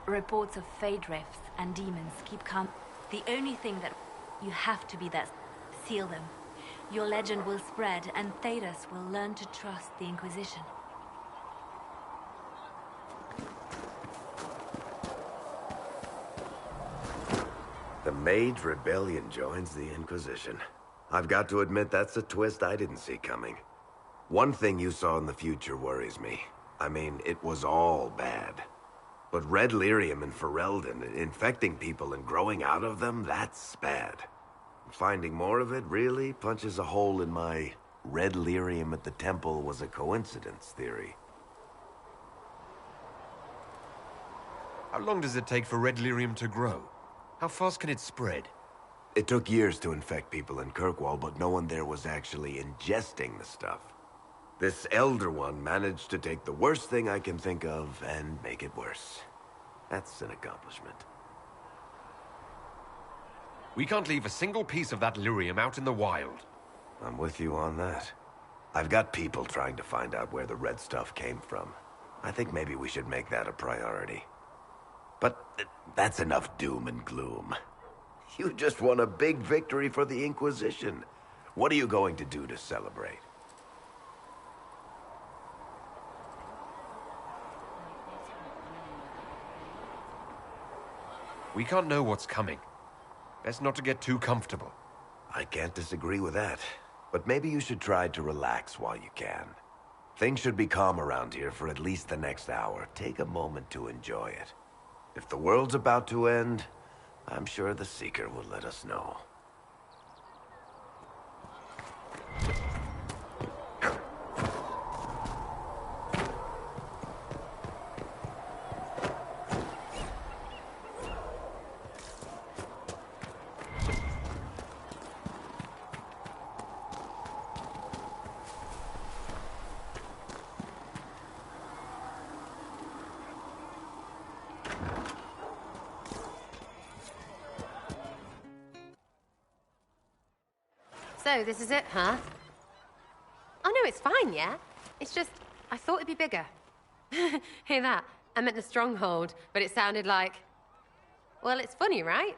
Reports of fade rifts and demons keep coming. The only thing that you have to be that... Seal them. Your legend will spread, and Thedas will learn to trust the Inquisition. The Mage Rebellion joins the Inquisition. I've got to admit that's a twist I didn't see coming. One thing you saw in the future worries me. I mean, it was all bad. But red lyrium in Ferelden, infecting people and growing out of them, that's bad. Finding more of it really punches a hole in my red lyrium at the temple was a coincidence theory. How long does it take for red lyrium to grow? How fast can it spread? It took years to infect people in Kirkwall, but no one there was actually ingesting the stuff. This Elder One managed to take the worst thing I can think of and make it worse. That's an accomplishment. We can't leave a single piece of that lyrium out in the wild. I'm with you on that. I've got people trying to find out where the red stuff came from. I think maybe we should make that a priority. But that's enough doom and gloom. You just won a big victory for the Inquisition. What are you going to do to celebrate? We can't know what's coming. Best not to get too comfortable. I can't disagree with that. But maybe you should try to relax while you can. Things should be calm around here for at least the next hour. Take a moment to enjoy it. If the world's about to end, I'm sure the Seeker will let us know. So, this is it, huh? Oh no, it's fine, yeah? It's just, I thought it'd be bigger. Hear that? I meant the stronghold, but it sounded like... Well, it's funny, right?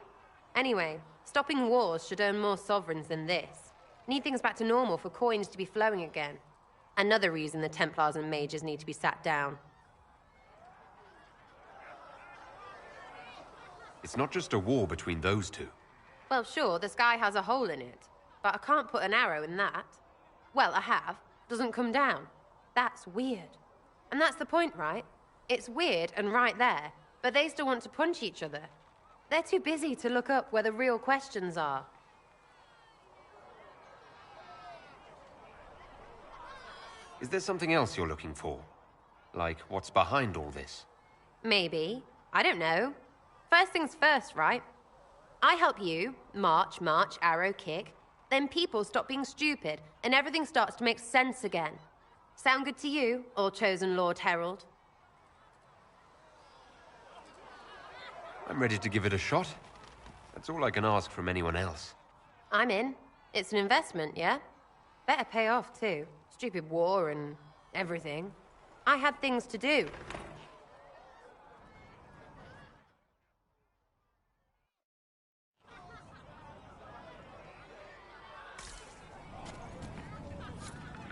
Anyway, stopping wars should earn more sovereigns than this. Need things back to normal for coins to be flowing again. Another reason the Templars and mages need to be sat down. It's not just a war between those two. Well, sure, the sky has a hole in it. But I can't put an arrow in that. Well, I have. Doesn't come down. That's weird. And that's the point, right? It's weird and right there, but they still want to punch each other. They're too busy to look up where the real questions are. Is there something else you're looking for? Like, what's behind all this? Maybe. I don't know. First things first, right? I help you, march, arrow, kick. Then people stop being stupid, and everything starts to make sense again. Sound good to you, all chosen Lord Herald? I'm ready to give it a shot. That's all I can ask from anyone else. I'm in. It's an investment, yeah? Better pay off, too. Stupid war and everything. I had things to do.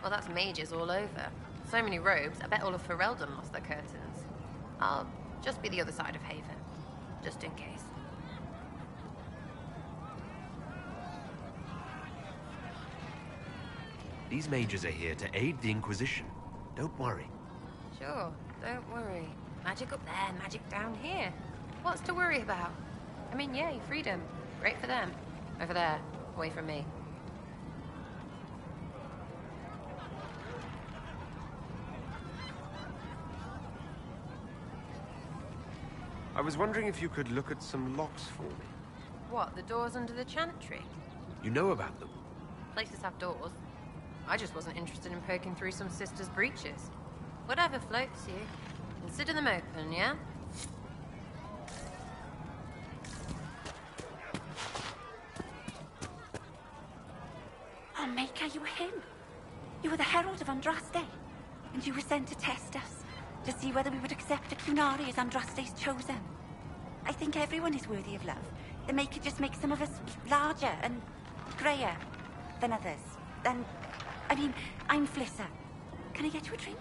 Well, that's mages all over. So many robes, I bet all of Ferelden lost their curtains. I'll just be the other side of Haven, just in case. These mages are here to aid the Inquisition. Don't worry. Sure, don't worry. Magic up there, magic down here. What's to worry about? I mean, yay, freedom. Great for them. Over there, away from me. I was wondering if you could look at some locks for me. What, the doors under the chantry? You know about them? Places have doors. I just wasn't interested in poking through some sister's breeches. Whatever floats you. Consider them open, yeah? Oh, Maker, you were him. You were the Herald of Andraste. And you were sent to test us. To see whether we would accept a Qunari as Andraste's chosen. I think everyone is worthy of love. The Maker just makes some of us larger and greyer than others. And, I mean, I'm Flissa. Can I get you a drink?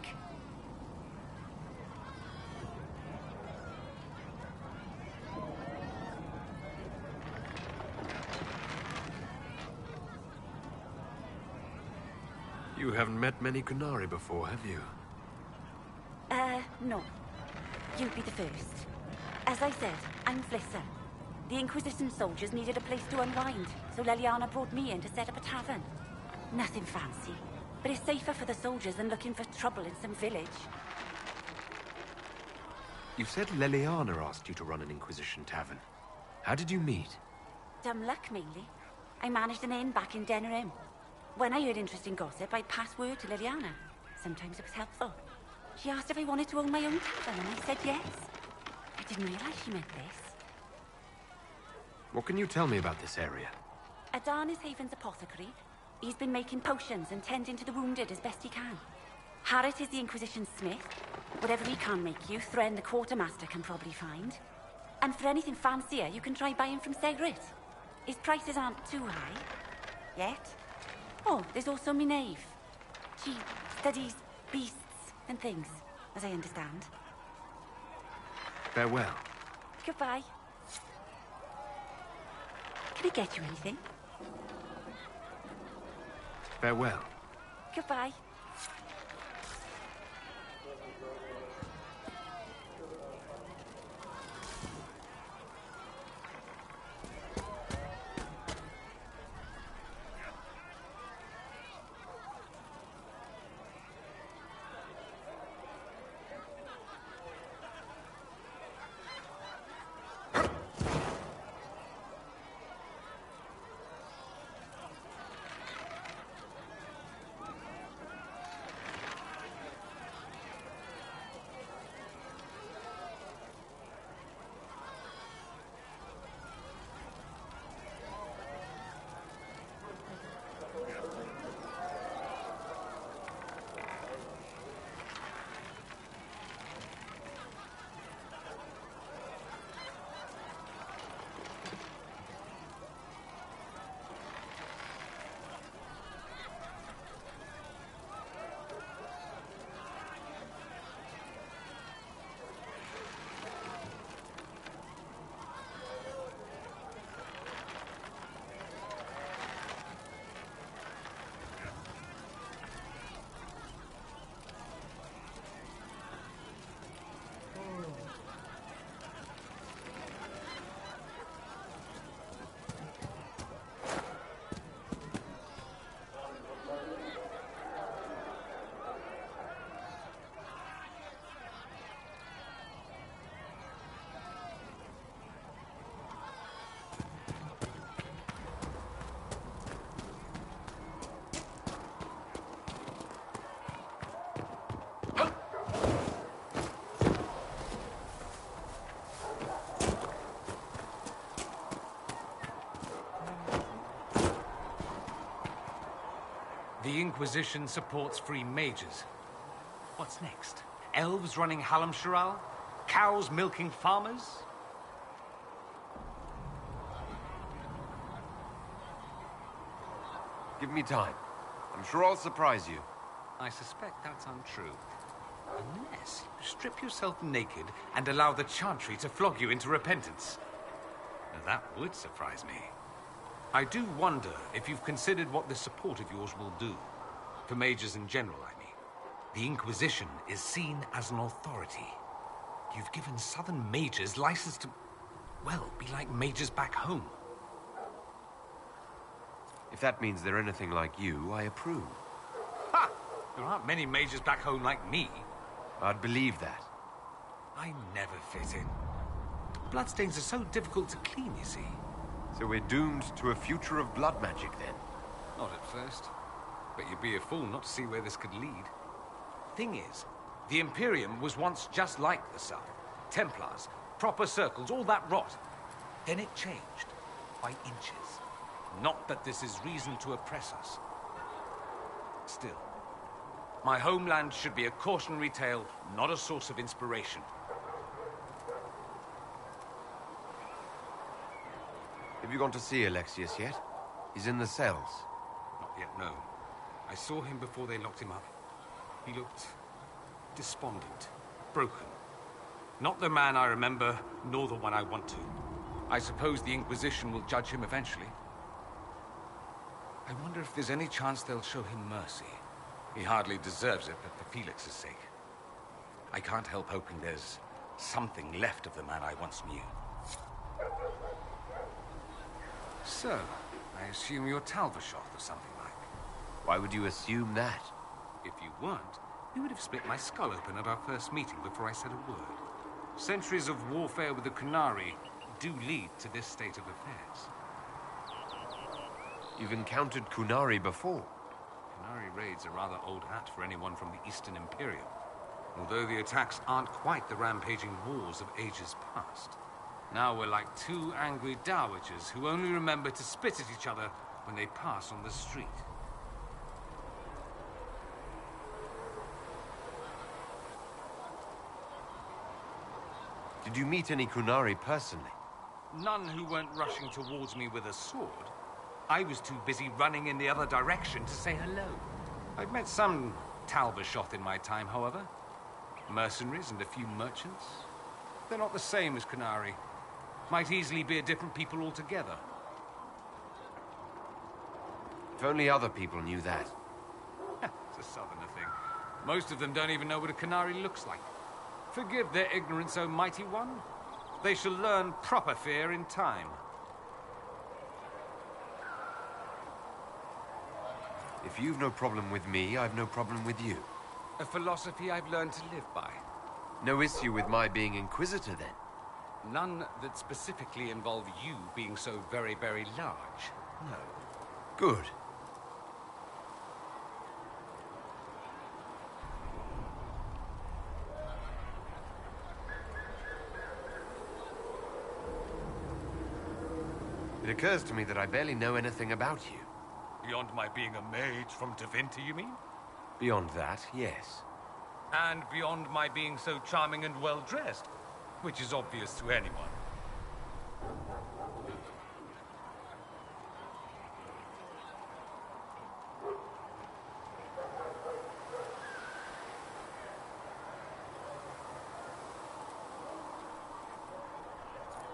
You haven't met many Qunari before, have you? No. You'd be the first. As I said, I'm Flissa. The Inquisition soldiers needed a place to unwind, so Leliana brought me in to set up a tavern. Nothing fancy, but it's safer for the soldiers than looking for trouble in some village. You said Leliana asked you to run an Inquisition tavern. How did you meet? Dumb luck, mainly. I managed an inn back in Denerim. When I heard interesting gossip, I'd pass word to Liliana. Sometimes it was helpful. She asked if I wanted to own my own tavern, and I said yes. I didn't realize she meant this. What can you tell me about this area? Adan is Haven's apothecary. He's been making potions and tending to the wounded as best he can. Harrit is the Inquisition smith. Whatever he can make you, Thren the quartermaster can probably find. And for anything fancier, you can try buying from Segrit. His prices aren't too high. Yet. Oh, there's also Minave. She studies beasts and things, as I understand. Farewell. Goodbye. Can I get you anything? Farewell. Goodbye. Inquisition supports free mages. What's next? Elves running Halam-Sharal? Cows milking farmers? Give me time. I'm sure I'll surprise you. I suspect that's untrue. Unless you strip yourself naked and allow the Chantry to flog you into repentance. Now, that would surprise me. I do wonder if you've considered what this support of yours will do. For mages in general, I mean. The Inquisition is seen as an authority. You've given Southern mages license to, well, be like mages back home. If that means they're anything like you, I approve. Ha! There aren't many mages back home like me. I'd believe that. I never fit in. Bloodstains are so difficult to clean, you see. So we're doomed to a future of blood magic, then? Not at first. But you'd be a fool not to see where this could lead. Thing is, the Imperium was once just like the South. Templars, proper circles, all that rot. Then it changed. By inches. Not that this is reason to oppress us. Still, my homeland should be a cautionary tale, not a source of inspiration. Have you gone to see Alexius yet? He's in the cells. Not yet, no. I saw him before they locked him up. He looked despondent, broken. Not the man I remember, nor the one I want to. I suppose the Inquisition will judge him eventually. I wonder if there's any chance they'll show him mercy. He hardly deserves it, but for Felix's sake. I can't help hoping there's something left of the man I once knew. So, I assume you're Talvershoth or something like. Why would you assume that? If you weren't, you would have split my skull open at our first meeting before I said a word. Centuries of warfare with the Qunari do lead to this state of affairs. You've encountered Qunari before. Qunari raids are rather old hat for anyone from the Eastern Imperium. Although the attacks aren't quite the rampaging wars of ages past. Now we're like two angry dowagers who only remember to spit at each other when they pass on the street. Did you meet any Qunari personally? None who weren't rushing towards me with a sword. I was too busy running in the other direction to say hello. I've met some Talvershoth in my time, however. Mercenaries and a few merchants. They're not the same as Qunari. Might easily be a different people altogether. If only other people knew that. It's a southerner thing. Most of them don't even know what a Qunari looks like. Forgive their ignorance, O mighty one. They shall learn proper fear in time. If you've no problem with me, I've no problem with you. A philosophy I've learned to live by. No issue with my being Inquisitor, then? None that specifically involve you being so very, very large. No. Good. It occurs to me that I barely know anything about you. Beyond my being a mage from Tevinter, you mean? Beyond that, yes. And beyond my being so charming and well-dressed, which is obvious to anyone.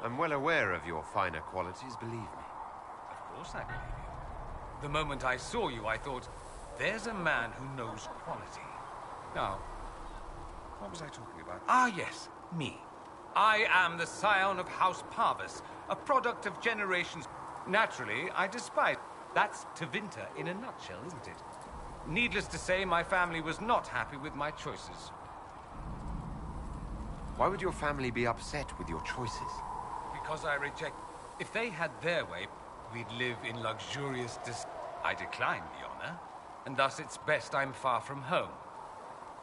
I'm well aware of your finer qualities, believe me. Of course I believe you. The moment I saw you, I thought, there's a man who knows quality. Now, what was I talking about? Ah, yes, me. I am the scion of House Parvis, a product of generations. Naturally, I despise. That's Tevinter in a nutshell, isn't it? Needless to say, my family was not happy with my choices. Why would your family be upset with your choices? Because I reject... If they had their way, we'd live in luxurious I decline the honor, and thus it's best I'm far from home.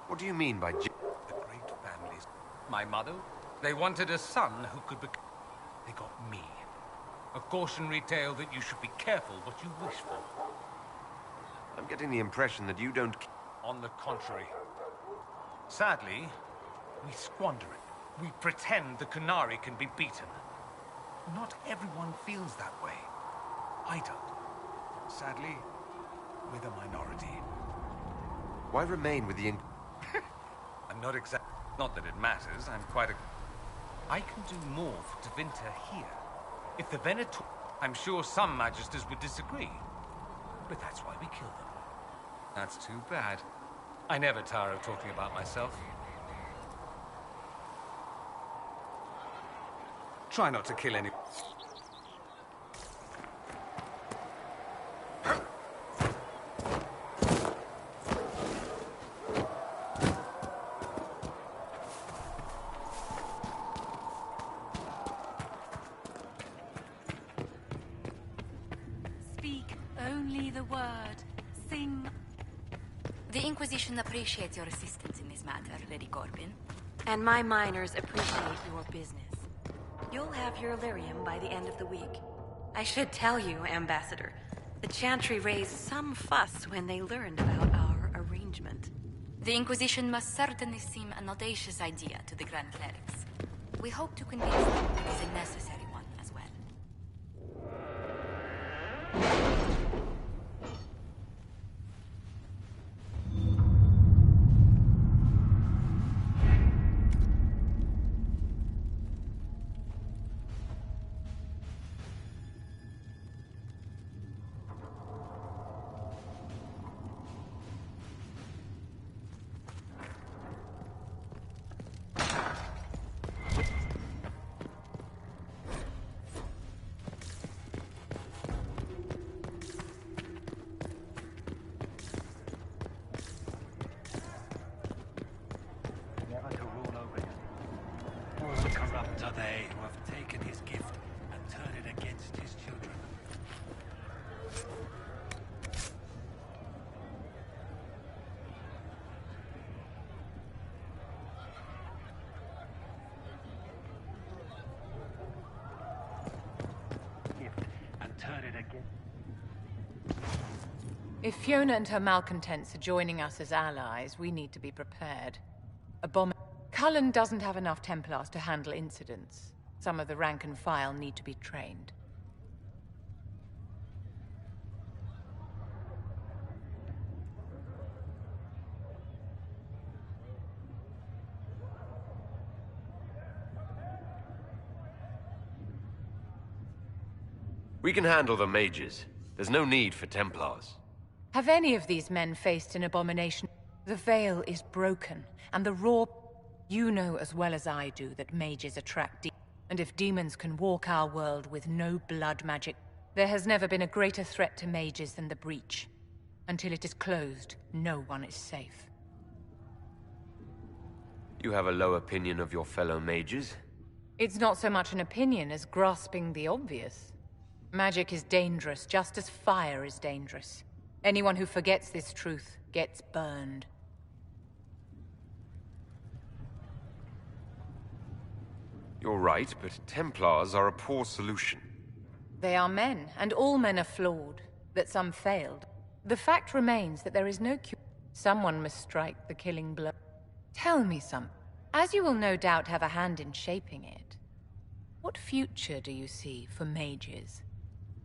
What do you mean by... The great families. My mother, they wanted a son who could become... They got me. A cautionary tale that you should be careful what you wish for. I'm getting the impression that you don't... On the contrary. Sadly, we squander it. We pretend the Qunari can be beaten. Not everyone feels that way. I don't. Sadly, we're the minority. Why remain with the... I'm not exact... Not that it matters, I'm quite a... I can do more for Tevinter here. If the Venator... I'm sure some Magisters would disagree. But that's why we kill them. That's too bad. I never tire of talking about myself. Try not to kill any... Speak only the word. Sing. The Inquisition appreciates your assistance in this matter, Lady Corbin. And my miners appreciate your business. You'll have your Illyrium by the end of the week. I should tell you, Ambassador, the Chantry raised some fuss when they learned about our arrangement. The Inquisition must certainly seem an audacious idea to the Grand Clerics. We hope to convince them it is a necessary one as well. Never to rule over him. All the corrupt are they who have taken his gift and turned it against his children. Gift and turn it against... If Fiona and her malcontents are joining us as allies, we need to be prepared. Cullen doesn't have enough Templars to handle incidents. Some of the rank and file need to be trained. We can handle the mages. There's no need for Templars. Have any of these men faced an abomination? The veil is broken, and the raw... You know as well as I do that mages attract demons. And if demons can walk our world with no blood magic, there has never been a greater threat to mages than the Breach. Until it is closed, no one is safe. You have a low opinion of your fellow mages? It's not so much an opinion as grasping the obvious. Magic is dangerous, just as fire is dangerous. Anyone who forgets this truth gets burned. You're right, but Templars are a poor solution. They are men, and all men are flawed. That some failed. The fact remains that there is no cure. Someone must strike the killing blow. Tell me something. As you will no doubt have a hand in shaping it, what future do you see for mages?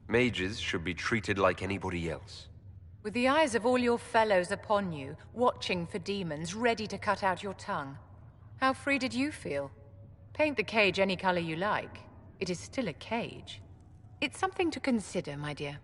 Mages should be treated like anybody else. With the eyes of all your fellows upon you, watching for demons, ready to cut out your tongue. How free did you feel? Paint the cage any color you like. It is still a cage. It's something to consider, my dear.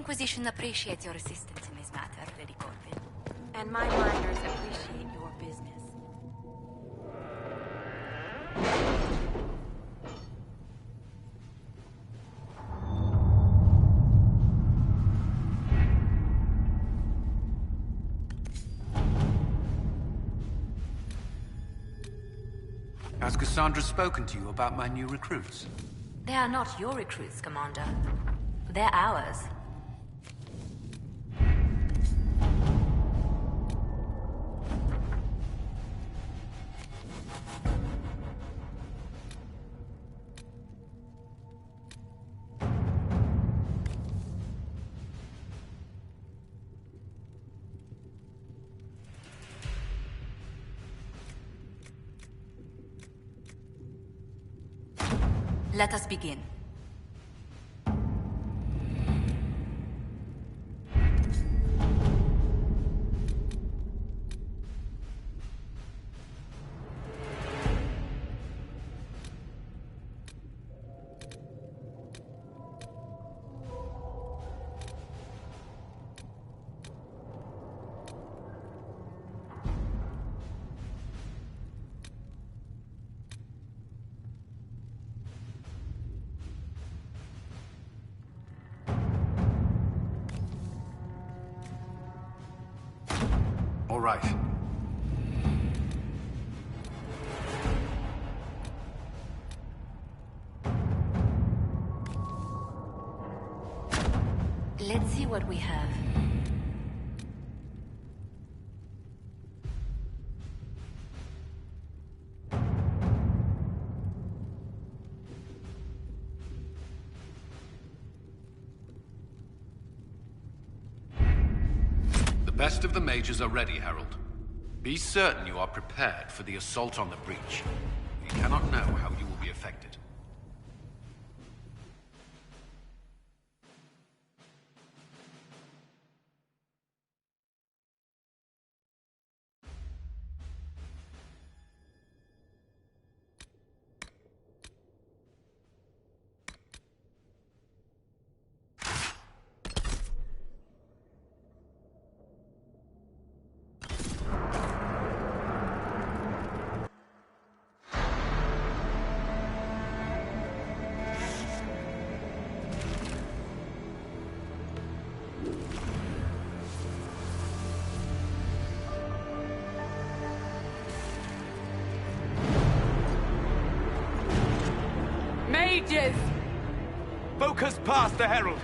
Inquisition appreciates your assistance in this matter, Lady Corbin. And my miners appreciate your business. Has Cassandra spoken to you about my new recruits? They are not your recruits, Commander. They're ours. Let us begin. All right. Let's see what we have. The best of the mages are ready, Herald. Be certain you are prepared for the assault on the breach. You cannot know how you will be affected. Mages! Focus past the Herald.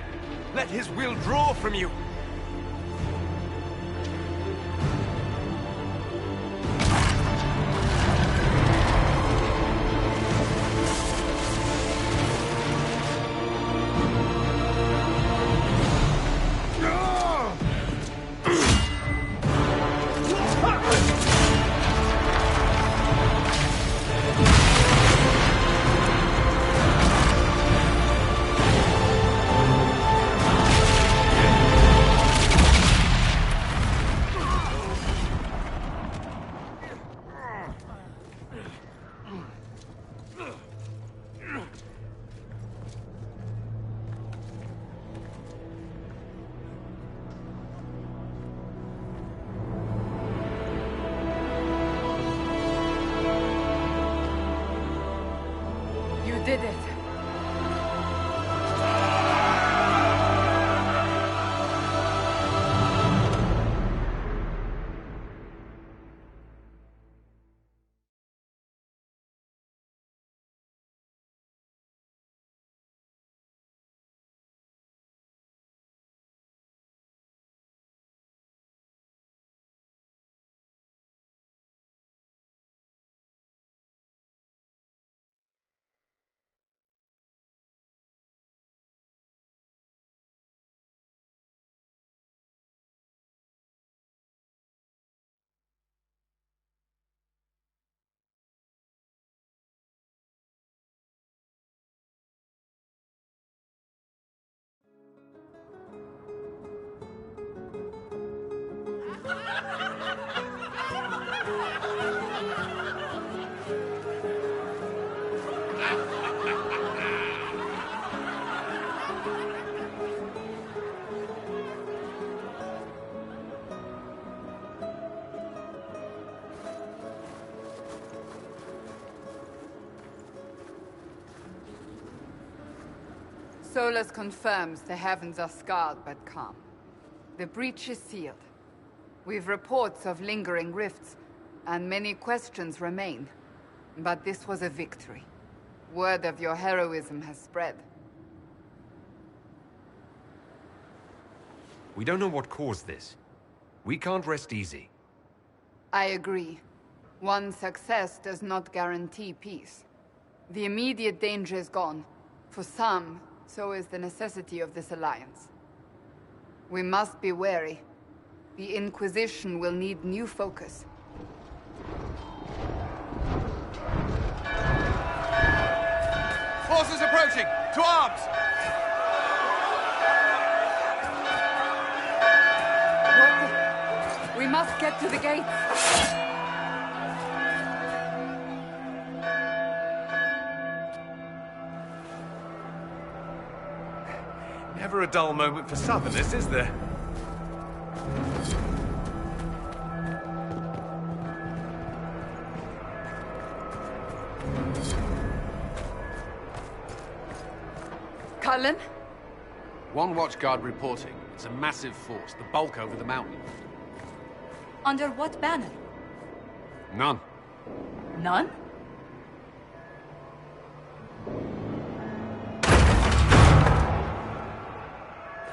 Let his will draw from you. Did it. Solus confirms the heavens are scarred but calm. The breach is sealed. We've reports of lingering rifts, and many questions remain. But this was a victory. Word of your heroism has spread. We don't know what caused this. We can't rest easy. I agree. One success does not guarantee peace. The immediate danger is gone. For some, so is the necessity of this alliance. We must be wary. The Inquisition will need new focus. Forces approaching! To arms! We must get to the gates! Never a dull moment for Southerners, is there? Cullen? One watchguard reporting. It's a massive force, the bulk over the mountain. Under what banner? None. None?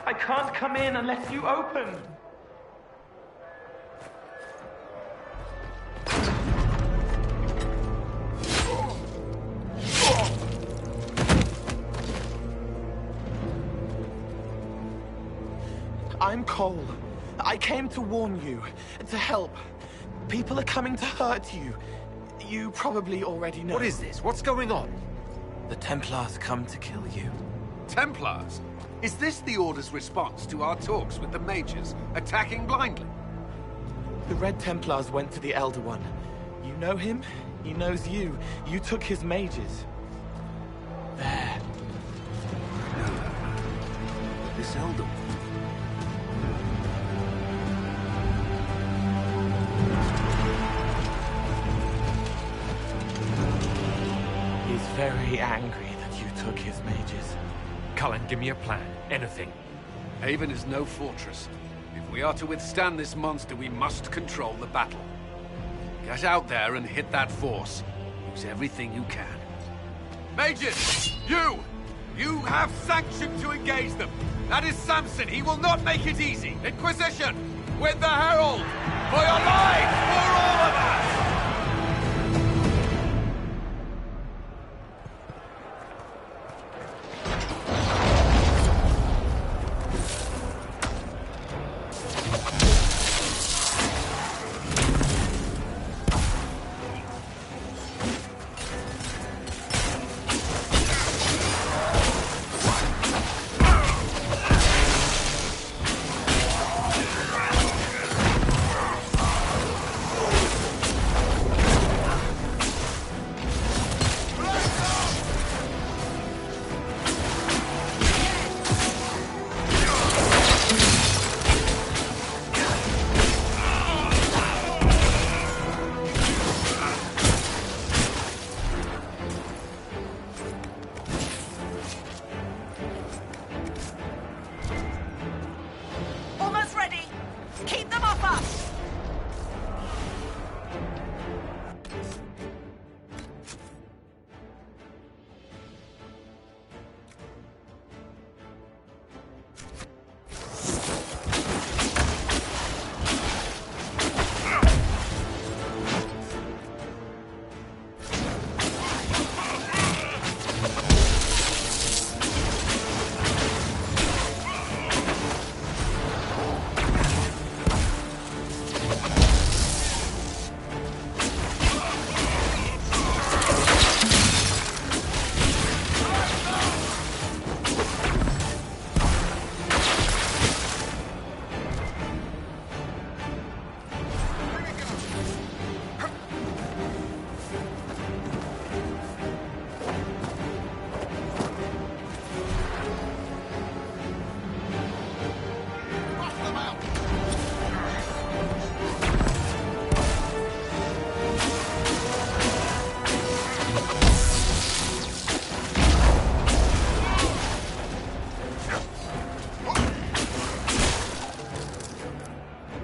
I can't come in unless you open. I'm Cole. I came to warn you, to help. People are coming to hurt you. You probably already know. What is this? What's going on? The Templars come to kill you. Templars? Is this the Order's response to our talks with the mages, attacking blindly? The Red Templars went to the Elder One. You know him, he knows you. You took his mages. There. This Elder One. He's very angry that you took his mages. Cullen, give me a plan. Anything. Haven is no fortress. If we are to withstand this monster, we must control the battle. Get out there and hit that force. Use everything you can. Mages! You! You have sanction to engage them! That is Samson! He will not make it easy! Inquisition! With the Herald! For your lives! For all of us!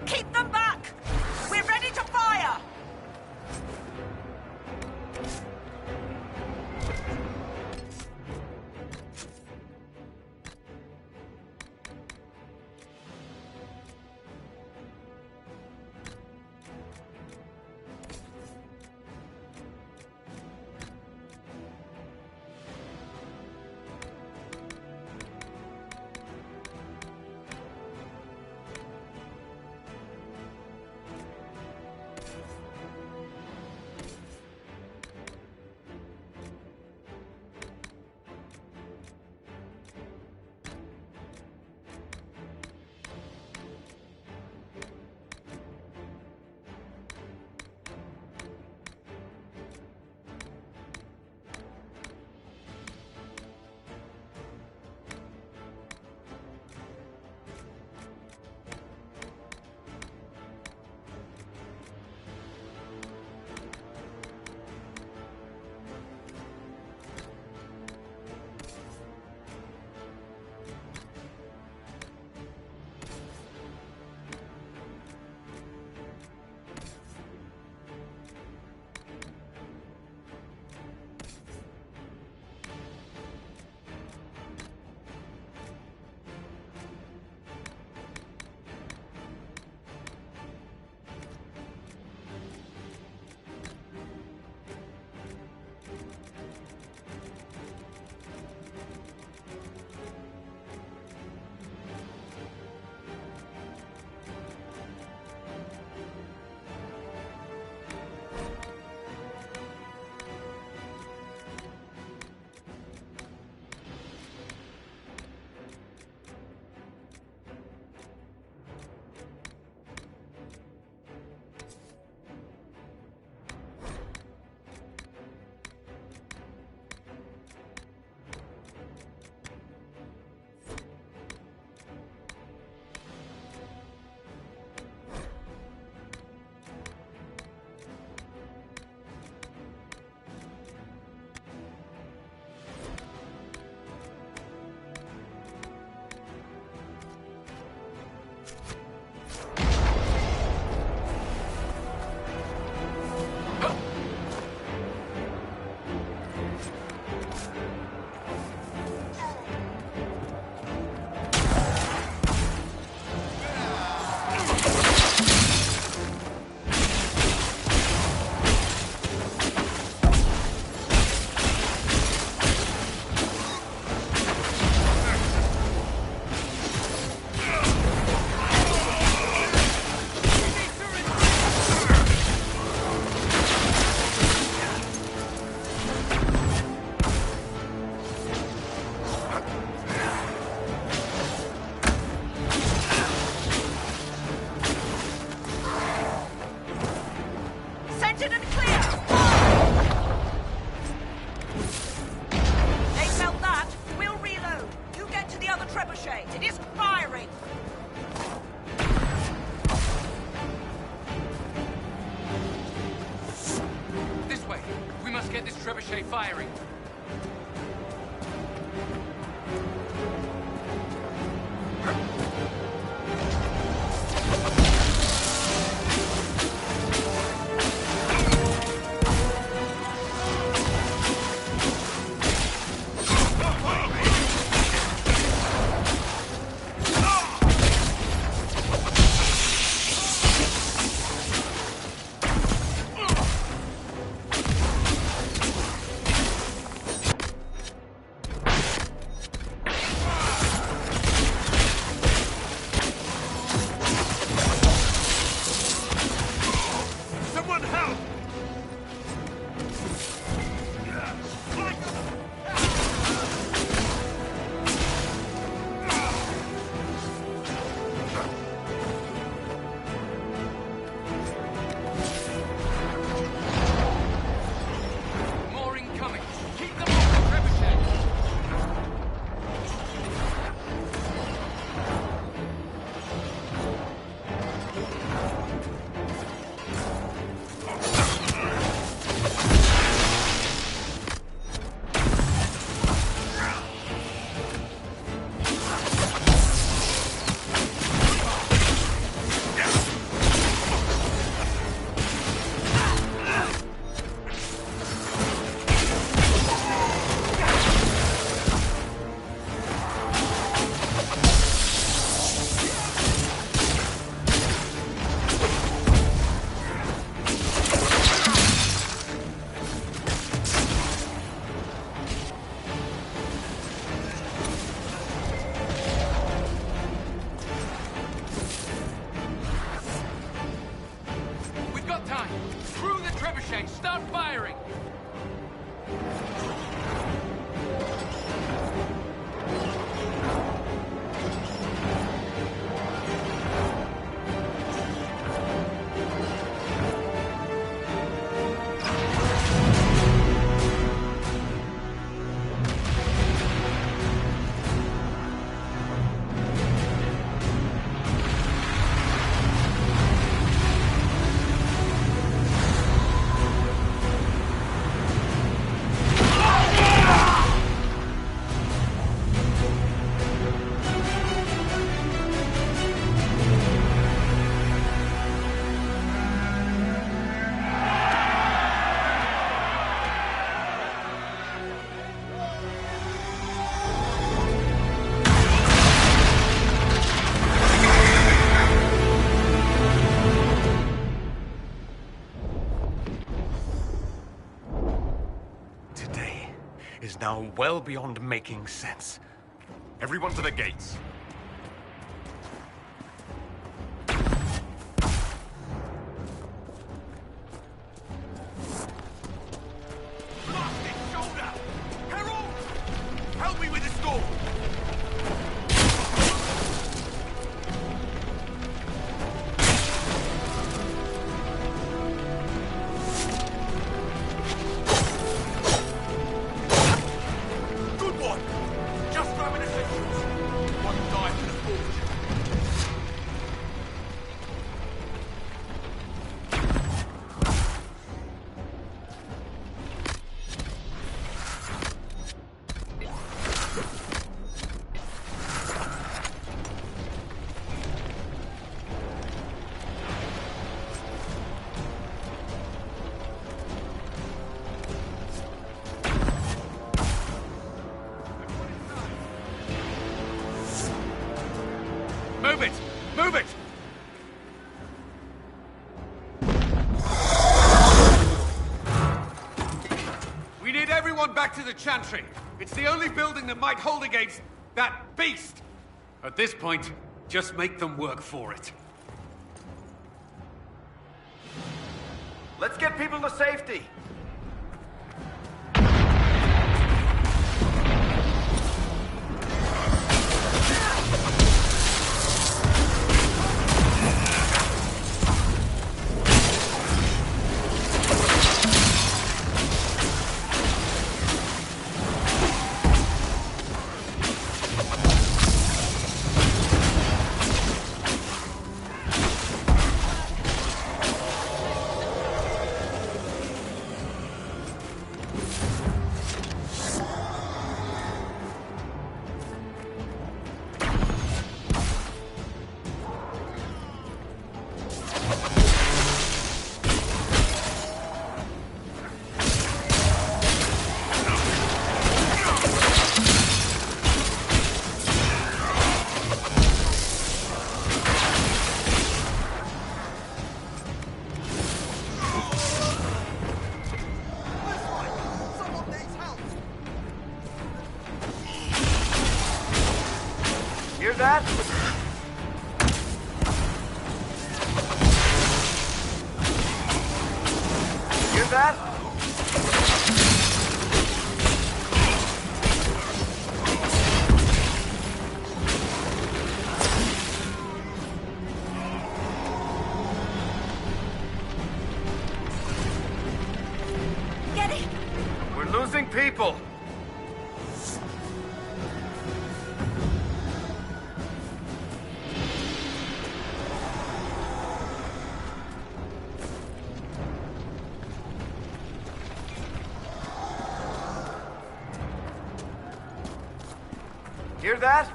Keep them back! We're ready to fire! Trebuchet firing. trebuchet! Start firing! Is now well beyond making sense. Everyone to the gates. Blasted shoulder! Herald! Help me with this door! Move it! Move it! We need everyone back to the Chantry. It's the only building that might hold against that beast. At this point, just make them work for it. Let's get people to safety. Hear that? Hear that? Get it! We're losing people. Hear that?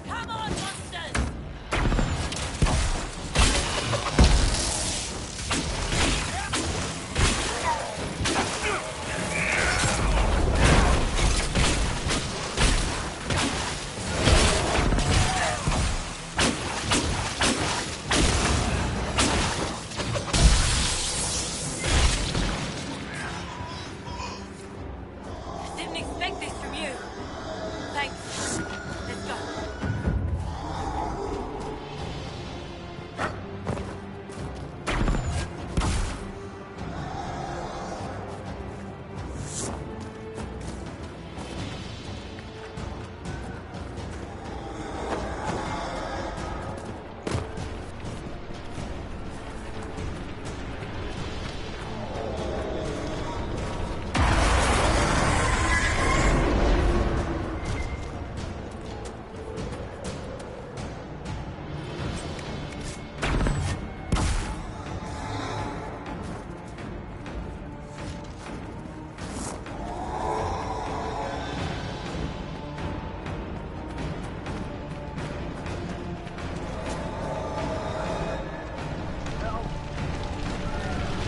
Come on, monsters!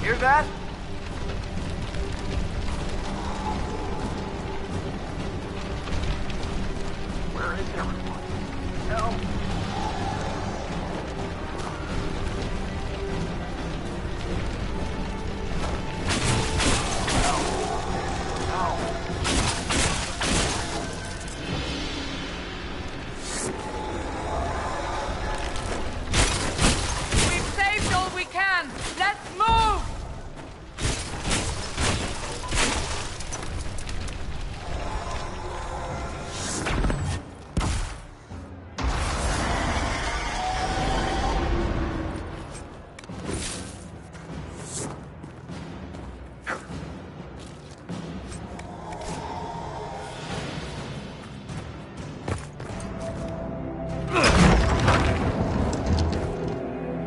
Hear that? Where is everyone? Help! We've saved all we can! Let's move!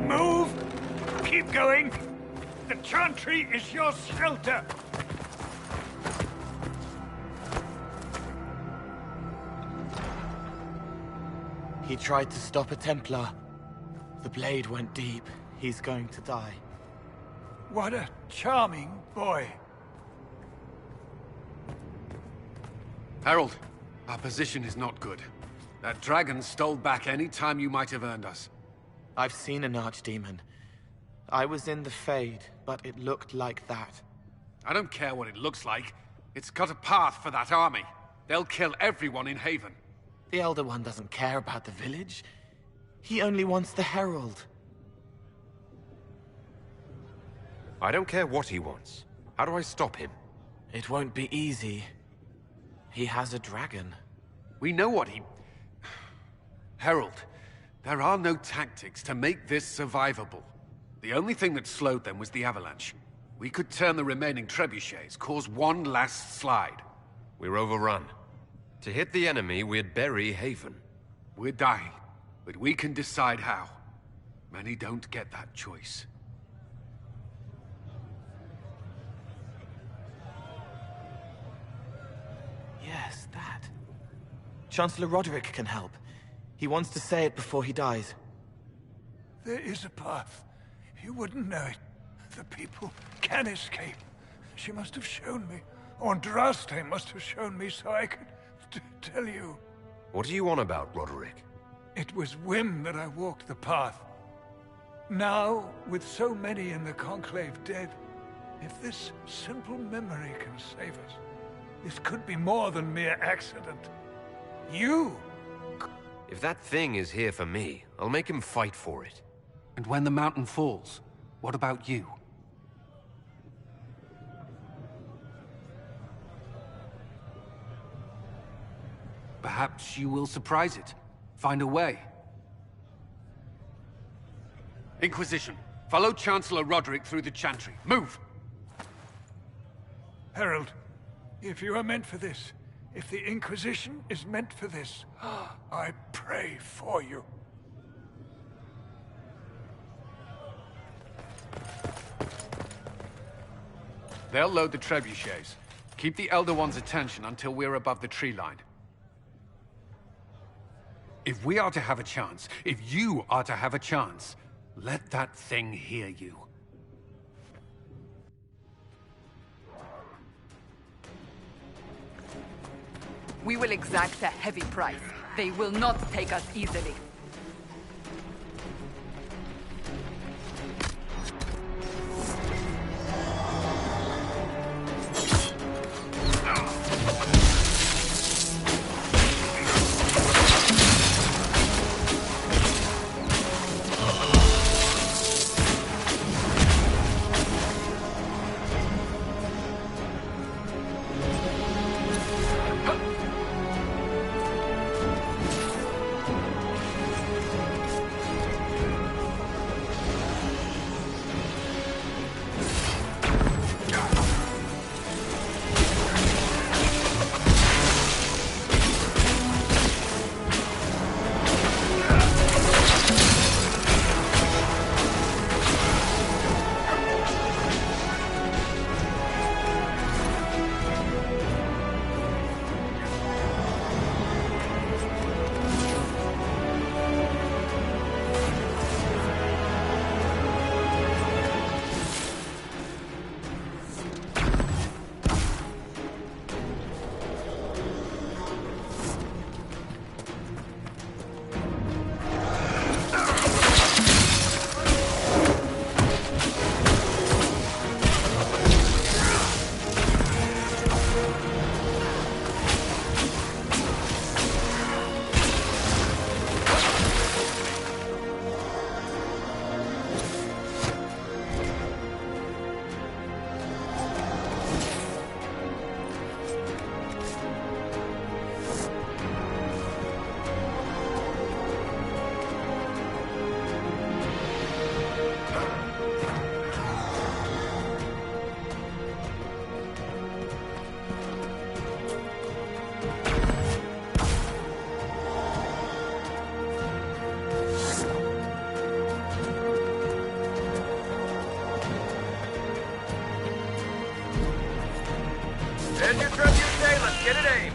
Move! Keep going! The chantry is your shelter! He tried to stop a Templar. The blade went deep. He's going to die. What a charming boy. Harold, our position is not good. That dragon stole back any time you might have earned us. I've seen an archdemon. I was in the Fade, but it looked like that. I don't care what it looks like. It's got a path for that army. They'll kill everyone in Haven. The Elder One doesn't care about the village. He only wants the Herald. I don't care what he wants. How do I stop him? It won't be easy. He has a dragon. We know what he... Herald, there are no tactics to make this survivable. The only thing that slowed them was the avalanche. We could turn the remaining trebuchets, cause one last slide. We're overrun. To hit the enemy, we'd bury Haven. We're dying, but we can decide how. Many don't get that choice. Yes, that. Chancellor Roderick can help. He wants to say it before he dies. There is a path. You wouldn't know it. The people can escape. She must have shown me. Andraste must have shown me so I could tell you. What are you on about, Roderick? It was whim that I walked the path. Now, with so many in the Conclave dead, if this simple memory can save us, this could be more than mere accident. You! If that thing is here for me, I'll make him fight for it. And when the mountain falls, what about you? Perhaps you will surprise it. Find a way. Inquisition, follow Chancellor Roderick through the Chantry. Move! Herald, if you are meant for this, if the Inquisition is meant for this, I pray for you. They'll load the trebuchets. Keep the Elder One's attention until we're above the tree line. If we are to have a chance, if you are to have a chance, let that thing hear you. We will exact a heavy price. They will not take us easily. Send your trebuchet, let's get it aimed.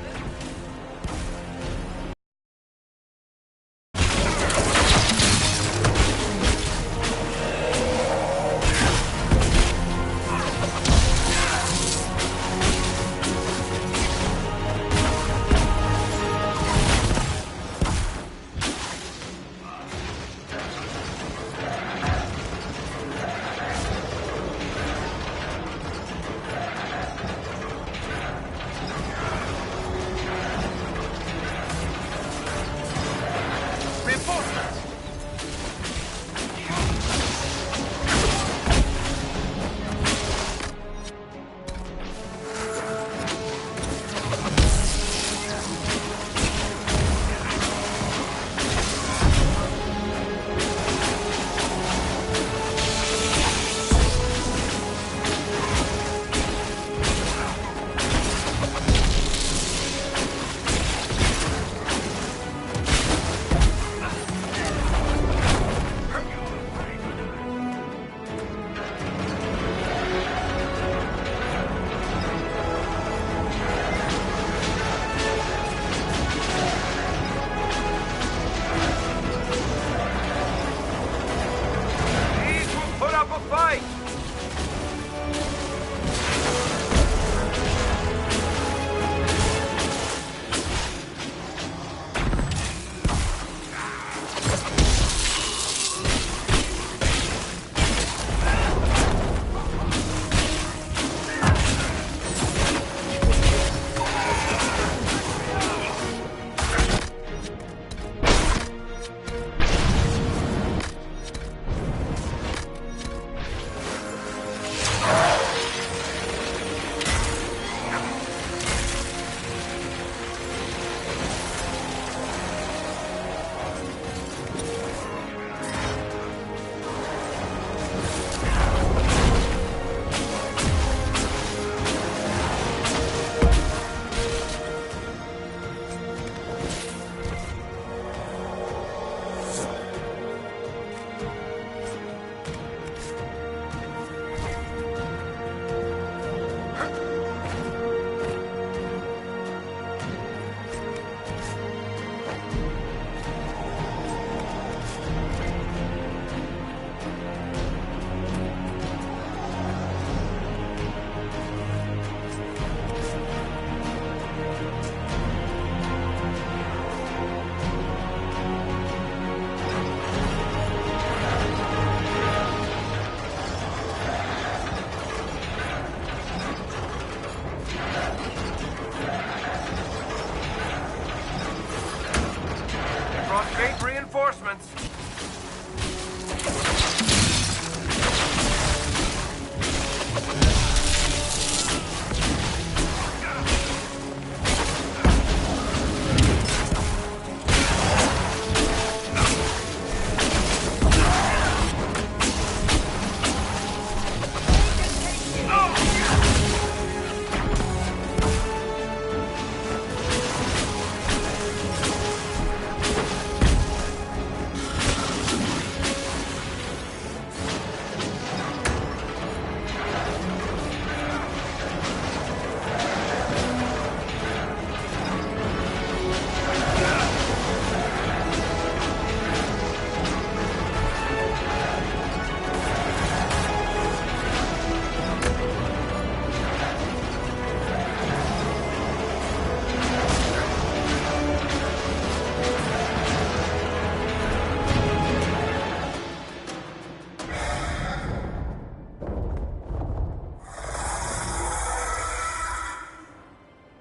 Reinforcements.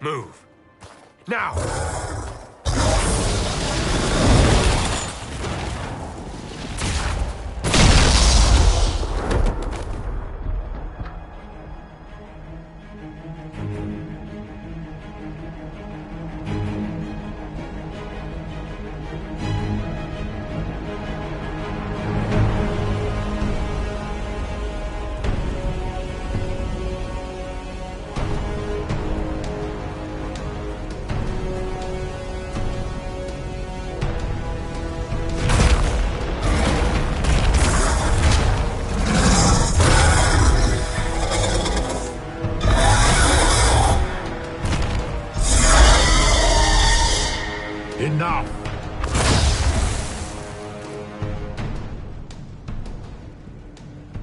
Move. Now!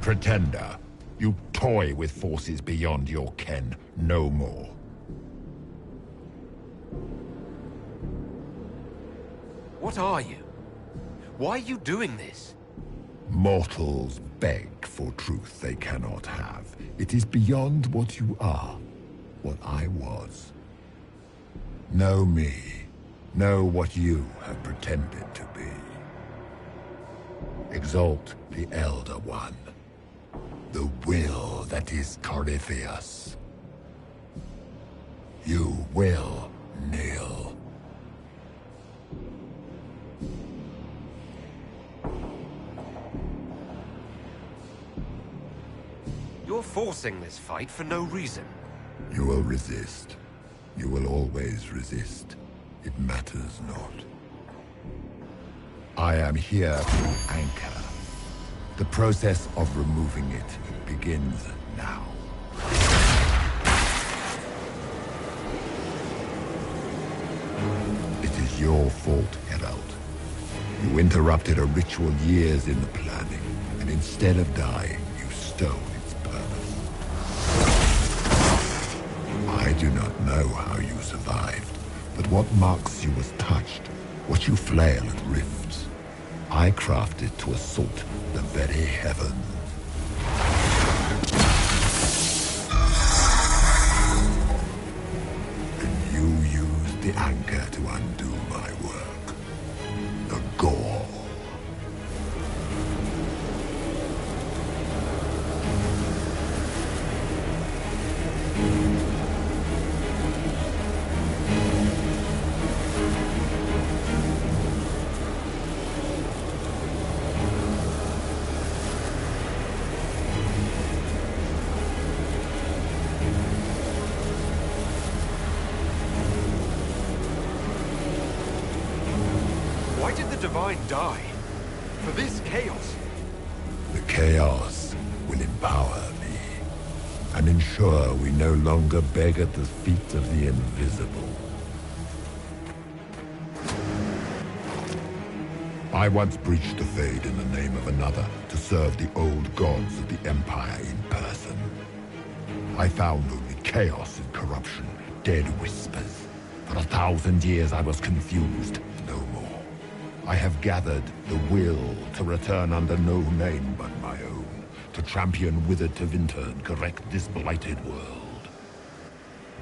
pretender. You toy with forces beyond your ken, no more. What are you? Why are you doing this? Mortals beg for truth they cannot have. It is beyond what you are, what I was. Know me. Know what you have pretended to be. Exalt the Elder One. The will that is Corypheus. You will kneel. You're forcing this fight for no reason. You will resist. You will always resist. It matters not. I am here to anchor. The process of removing it begins now. It is your fault, Herald. You interrupted a ritual years in the planning, and instead of dying, you stole its purpose. I do not know how you survived, but what marks you as touched, what you flail at rifts, I crafted to assault the very heavens. And you used the anchor to undo my work. The gore. Why did the Divine die? For this chaos? The chaos will empower me and ensure we no longer beg at the feet of the invisible. I once breached the Fade in the name of another to serve the old gods of the Empire in person. I found only chaos and corruption, dead whispers. For 1,000 years I was confused, no more. I have gathered the will to return under no name but my own, to champion withered Tevinter and correct this blighted world.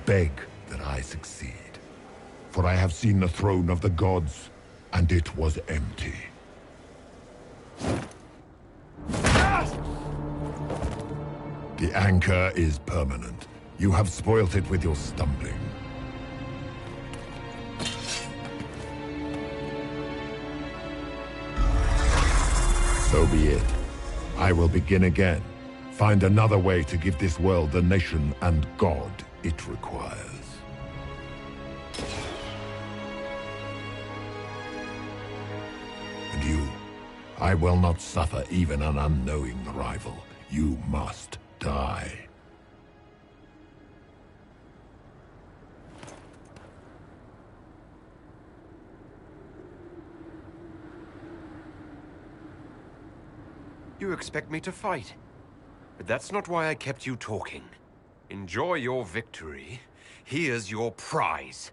Beg that I succeed, for I have seen the throne of the gods, and it was empty. The anchor is permanent. You have spoilt it with your stumbling. So be it. I will begin again. Find another way to give this world the nation and God it requires. And you, I will not suffer even an unknowing rival. You must die. You expect me to fight. But that's not why I kept you talking. Enjoy your victory. Here's your prize.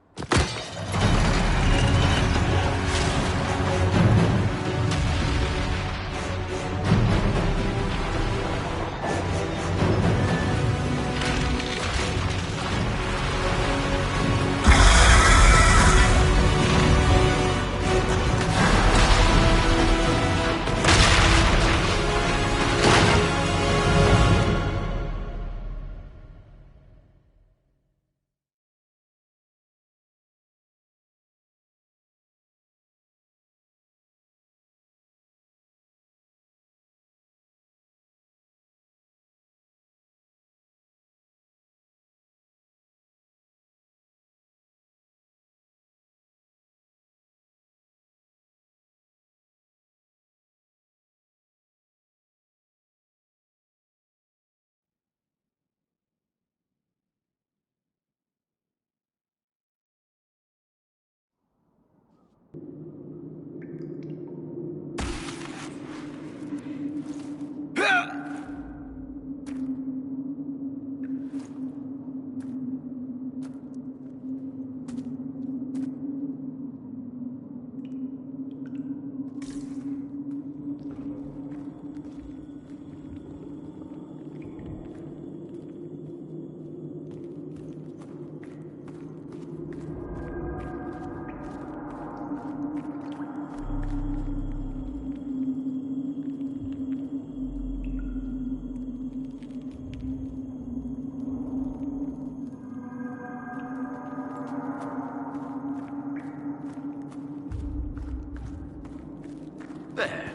There.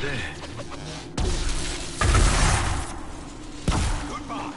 There. Goodbye.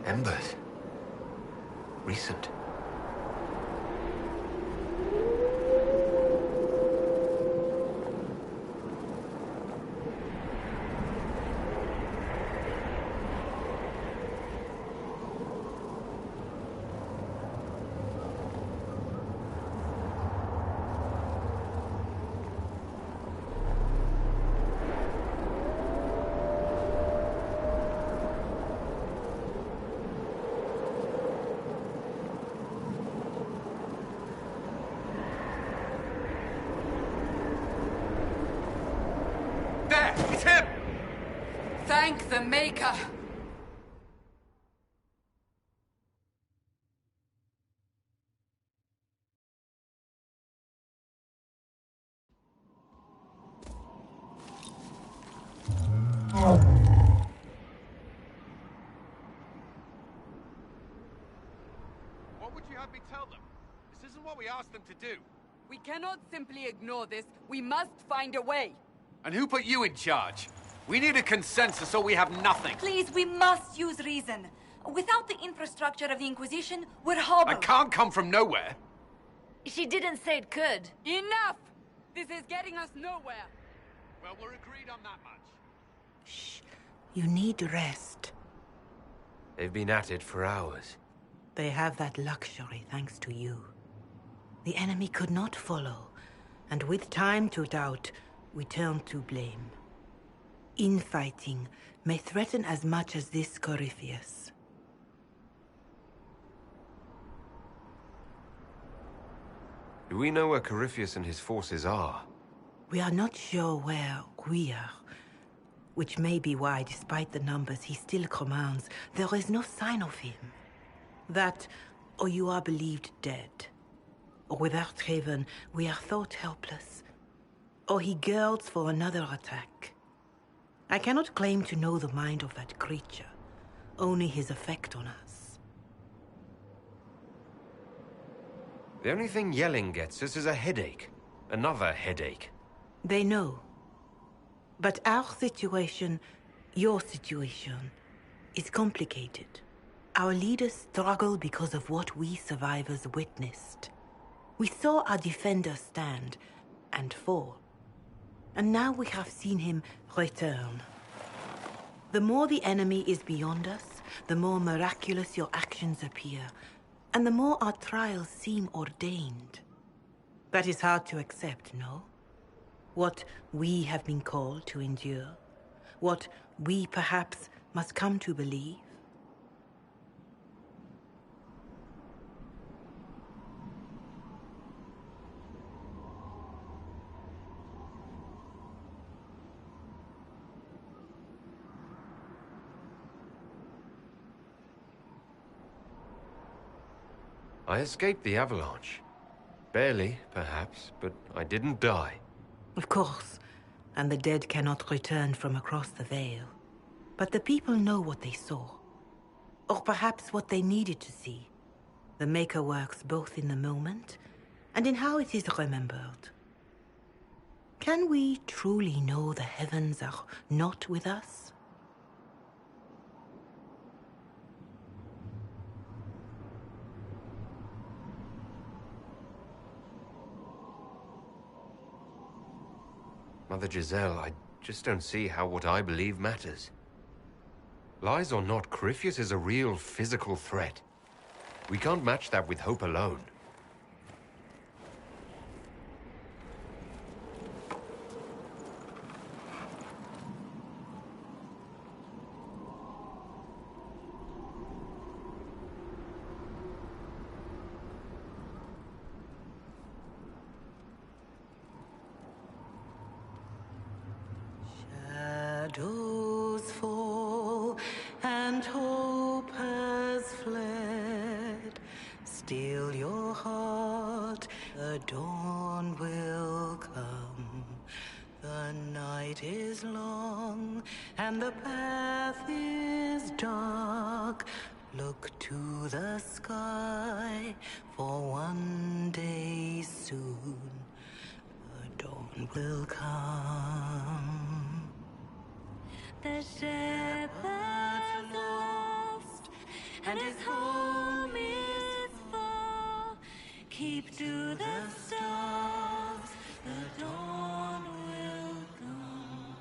Embers. Recent. It's him! Thank the Maker! What would you have me tell them? This isn't what we asked them to do. We cannot simply ignore this. We must find a way. And who put you in charge? We need a consensus or we have nothing. Please, we must use reason. Without the infrastructure of the Inquisition, we're hobbled. I can't come from nowhere. She didn't say it could. Enough! This is getting us nowhere. Well, we're agreed on that much. Shh. You need rest. They've been at it for hours. They have that luxury thanks to you. The enemy could not follow, and with time to doubt, we turn to blame. Infighting may threaten as much as this Corypheus. Do we know where Corypheus and his forces are? We are not sure where we are, which may be why, despite the numbers he still commands, there is no sign of him. That, or you are believed dead. Or without Haven, we are thought helpless. Or he girds for another attack. I cannot claim to know the mind of that creature, only his effect on us. The only thing yelling gets us is a headache. Another headache. They know. But our situation, your situation, is complicated. Our leaders struggle because of what we survivors witnessed. We saw our defender stand and fall. And now we have seen him return. The more the enemy is beyond us, the more miraculous your actions appear, and the more our trials seem ordained. That is hard to accept, no? What we have been called to endure, what we perhaps must come to believe. I escaped the avalanche. Barely, perhaps, but I didn't die. Of course, and the dead cannot return from across the veil. But the people know what they saw. Or perhaps what they needed to see. The Maker works both in the moment and in how it is remembered. Can we truly know the heavens are not with us? Mother Giselle, I just don't see how what I believe matters. Lies or not, Corypheus is a real physical threat. We can't match that with hope alone. Shadows fall and hope has fled. Still your heart, the dawn will come. The night is long and the path is dark. Look to the sky, for one day soon the dawn will come. The shepherd's lost, and his home is far. Keep to the stars, the dawn will come.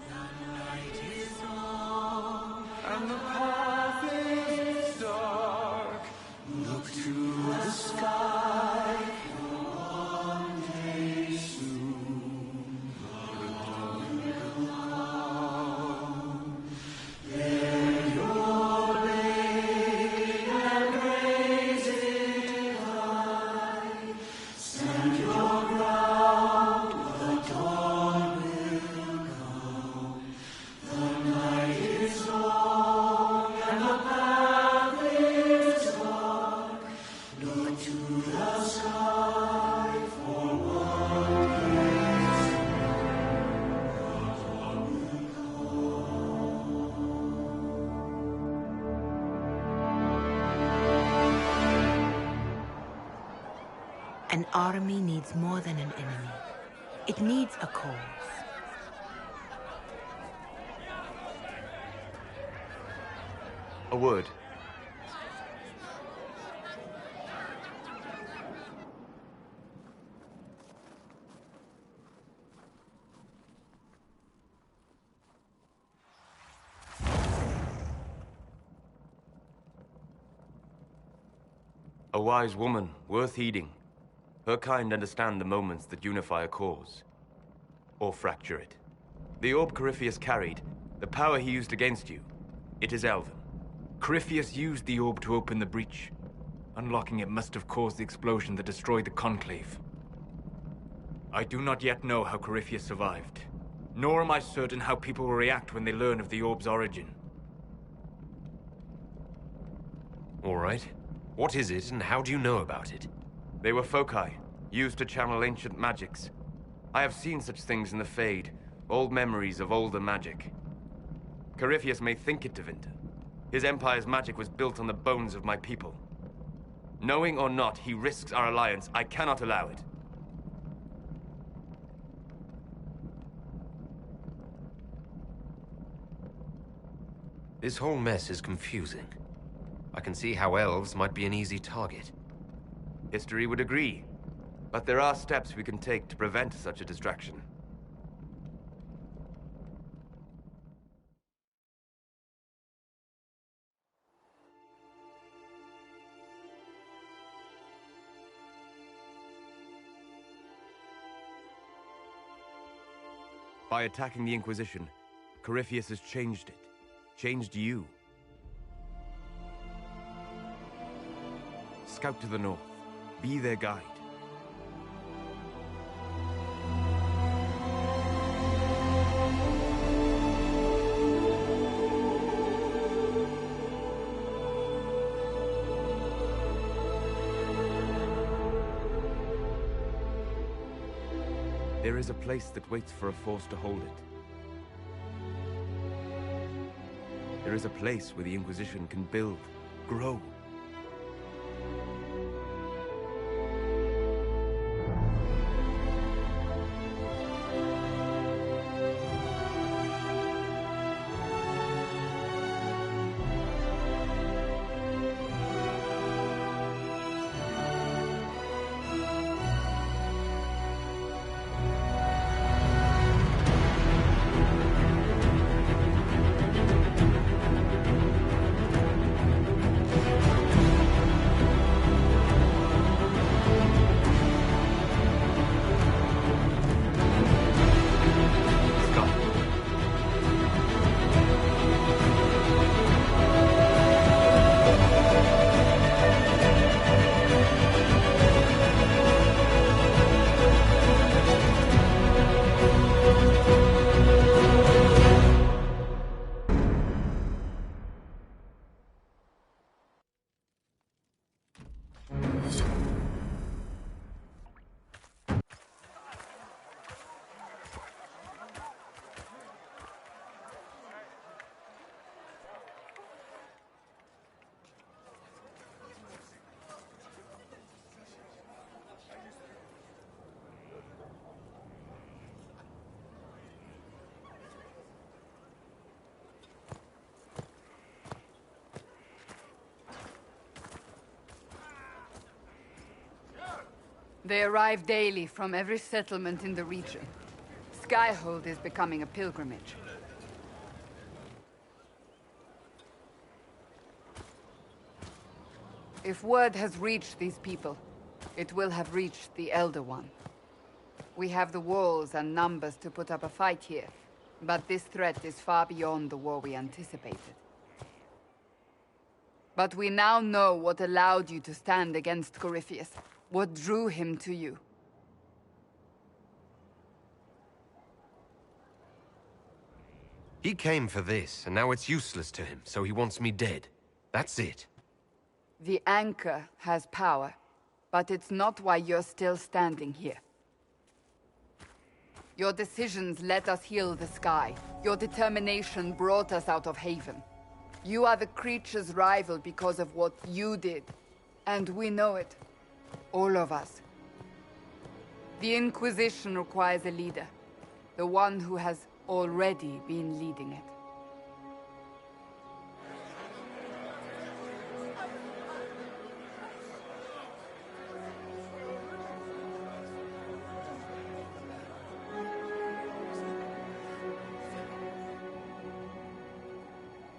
The night is long, and the path is dark. Look to the sky, for one day soon the dawn will come. Bear your blade and raise it high. Stand your ground, the dawn will come. The night is long and the path is dark. Look to the sky, for one day soon the dawn will An army needs more than an enemy. It needs a cause. A word. A wise woman, worth heeding. Her kind understand the moments that unify a cause. Or fracture it. The orb Corypheus carried, the power he used against you, it is Elven. Corypheus used the orb to open the breach. Unlocking it must have caused the explosion that destroyed the Conclave. I do not yet know how Corypheus survived, nor am I certain how people will react when they learn of the orb's origin. All right. What is it, and how do you know about it? They were foci, used to channel ancient magics. I have seen such things in the Fade, old memories of older magic. Corypheus may think it Tevinter. His empire's magic was built on the bones of my people. Knowing or not, he risks our alliance. I cannot allow it. This whole mess is confusing. I can see how elves might be an easy target. History would agree. But there are steps we can take to prevent such a distraction. By attacking the Inquisition, Corypheus has changed it. Changed you. Scout to the north. Be their guide. There is a place that waits for a force to hold it. There is a place where the Inquisition can build, grow. They arrive daily from every settlement in the region. Skyhold is becoming a pilgrimage. If word has reached these people, it will have reached the Elder One. We have the walls and numbers to put up a fight here, but this threat is far beyond the war we anticipated. But we now know what allowed you to stand against Corypheus. What drew him to you? He came for this, and now it's useless to him, so he wants me dead. That's it. The Anchor has power, but it's not why you're still standing here. Your decisions let us heal the sky. Your determination brought us out of Haven. You are the creature's rival because of what you did, and we know it. All of us. The Inquisition requires a leader. The one who has already been leading it.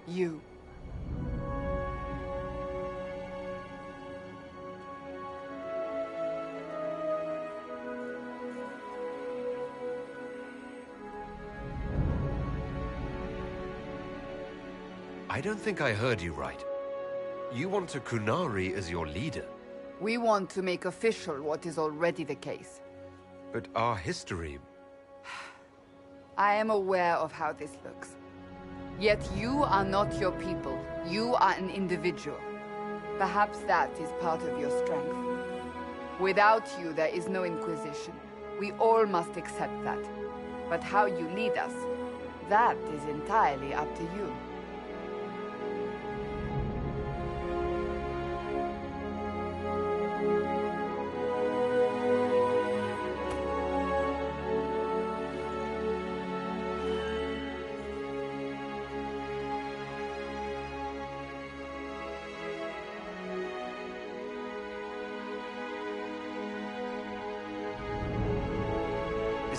You. I don't think I heard you right. You want a Kunari as your leader? We want to make official what is already the case. But our history... I am aware of how this looks. Yet you are not your people. You are an individual. Perhaps that is part of your strength. Without you, there is no Inquisition. We all must accept that. But how you lead us, that is entirely up to you.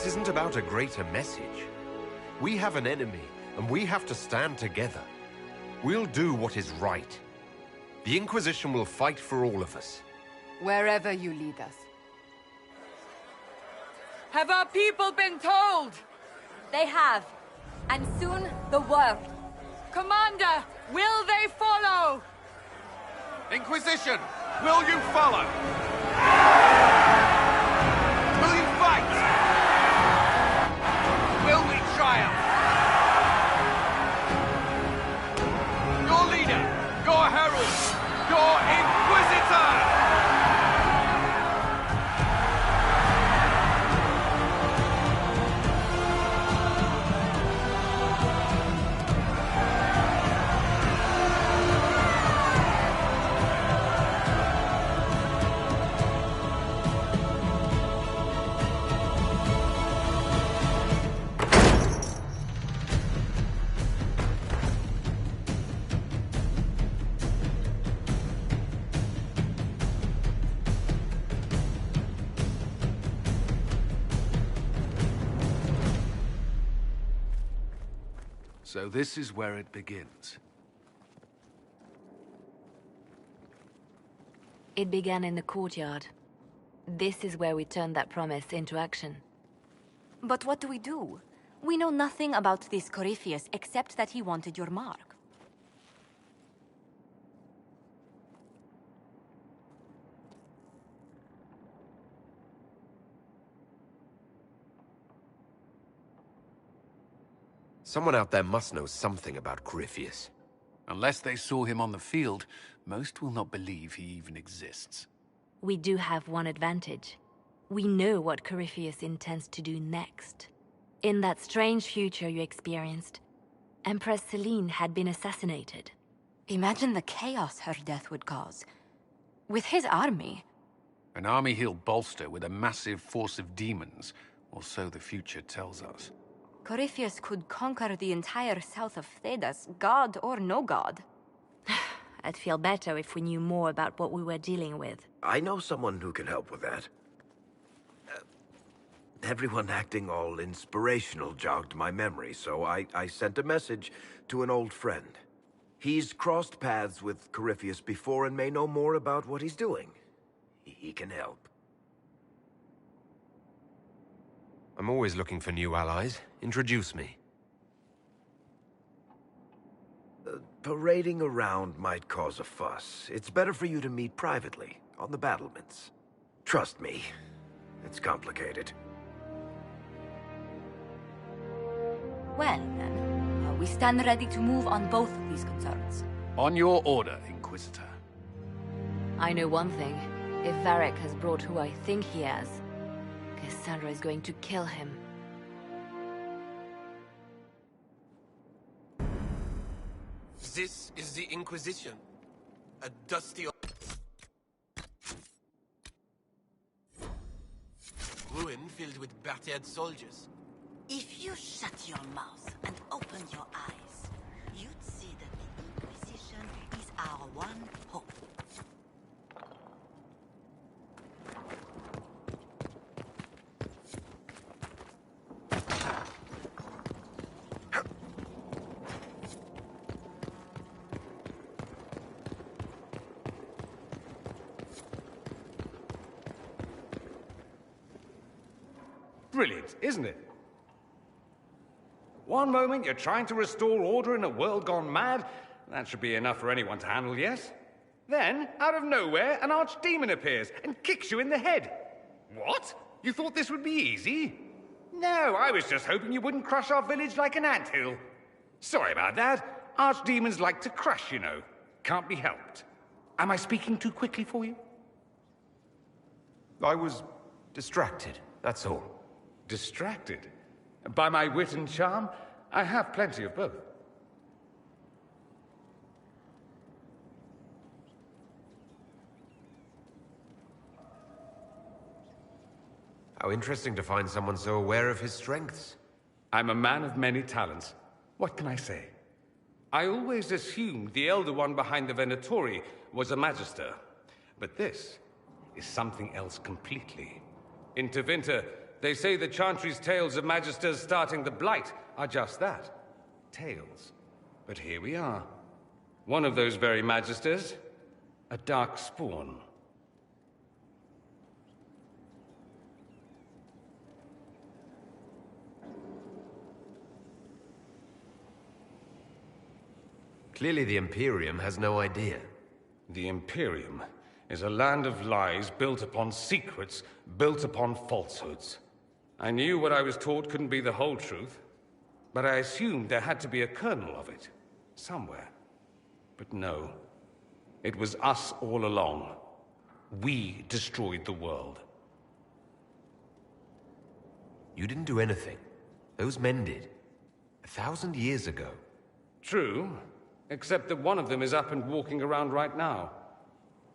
This isn't about a greater message. We have an enemy, and we have to stand together. We'll do what is right. The Inquisition will fight for all of us. Wherever you lead us. Have our people been told? They have. And soon, the world. Commander, will they follow? Inquisition, will you follow? Will you fight? Will we triumph? Your leader, your herald, your Inquisitor! So this is where it begins. It began in the courtyard. This is where we turned that promise into action. But what do we do? We know nothing about this Corypheus except that he wanted your mark. Someone out there must know something about Corypheus. Unless they saw him on the field, most will not believe he even exists. We do have one advantage. We know what Corypheus intends to do next. In that strange future you experienced, Empress Celine had been assassinated. Imagine the chaos her death would cause. With his army. An army he'll bolster with a massive force of demons, or so the future tells us. Corypheus could conquer the entire south of Thedas, god or no god. I'd feel better if we knew more about what we were dealing with. I know someone who can help with that. Everyone acting all inspirational jogged my memory, so I sent a message to an old friend. He's crossed paths with Corypheus before and may know more about what he's doing. He can help. I'm always looking for new allies. Introduce me. Parading around might cause a fuss. It's better for you to meet privately, on the battlements. Trust me, it's complicated. Well, then, we stand ready to move on both of these concerns. On your order, Inquisitor. I know one thing. If Varric has brought who I think he has, Cassandra is going to kill him. This is the Inquisition. A dusty ruin filled with battered soldiers. If you shut your mouth and open your eyes, you'd see that the Inquisition is our one hope. Brilliant, isn't it? One moment you're trying to restore order in a world gone mad. That should be enough for anyone to handle, yes? Then, out of nowhere, an archdemon appears and kicks you in the head. What? You thought this would be easy? No, I was just hoping you wouldn't crush our village like an anthill. Sorry about that. Archdemons like to crush, you know. Can't be helped. Am I speaking too quickly for you? I was distracted, that's all. Distracted? By my wit and charm? I have plenty of both. How interesting to find someone so aware of his strengths. I'm a man of many talents. What can I say? I always assumed the Elder One behind the Venatori was a Magister. But this is something else completely. In Tevinter, They say the Chantry's tales of Magisters starting the Blight are just that. Tales. But here we are. One of those very Magisters. A dark spawn. Clearly the Imperium has no idea. The Imperium is a land of lies built upon secrets, built upon falsehoods. I knew what I was taught couldn't be the whole truth, but I assumed there had to be a kernel of it, somewhere. But no. It was us all along. We destroyed the world. You didn't do anything. Those men did. 1,000 years ago. True, except that one of them is up and walking around right now.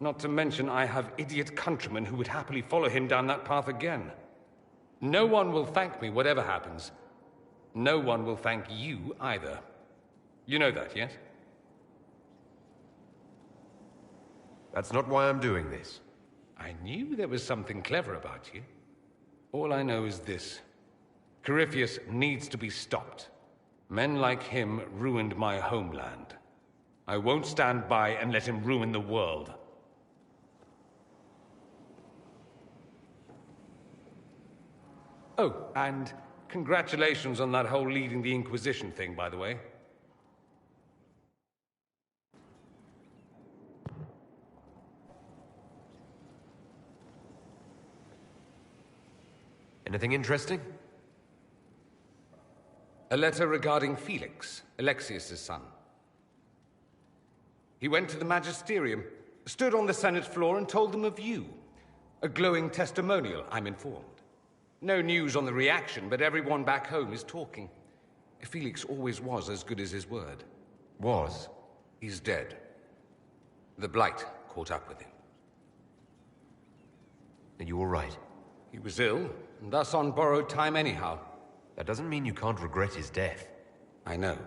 Not to mention I have idiot countrymen who would happily follow him down that path again. No one will thank me, whatever happens. No one will thank you either. You know that, yes? That's not why I'm doing this. I knew there was something clever about you. All I know is this. Corypheus needs to be stopped. Men like him ruined my homeland. I won't stand by and let him ruin the world. Oh, and congratulations on that whole leading the Inquisition thing, by the way. Anything interesting? A letter regarding Felix, Alexius's son. He went to the Magisterium, stood on the Senate floor and told them of you. A glowing testimonial, I'm informed. No news on the reaction, but everyone back home is talking. Felix always was as good as his word. Was? He's dead. The Blight caught up with him. Are you all right? He was ill, and thus on borrowed time anyhow. That doesn't mean you can't regret his death. I know.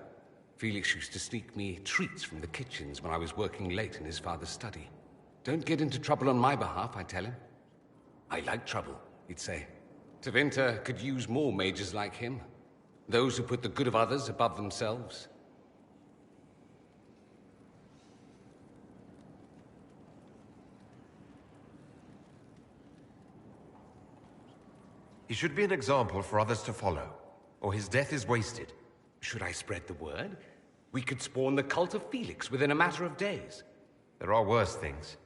Felix used to sneak me treats from the kitchens when I was working late in his father's study. Don't get into trouble on my behalf, I tell him. I like trouble, he'd say. Tevinter could use more mages like him. Those who put the good of others above themselves. He should be an example for others to follow, or his death is wasted. Should I spread the word? We could spawn the cult of Felix within a matter of days. There are worse things.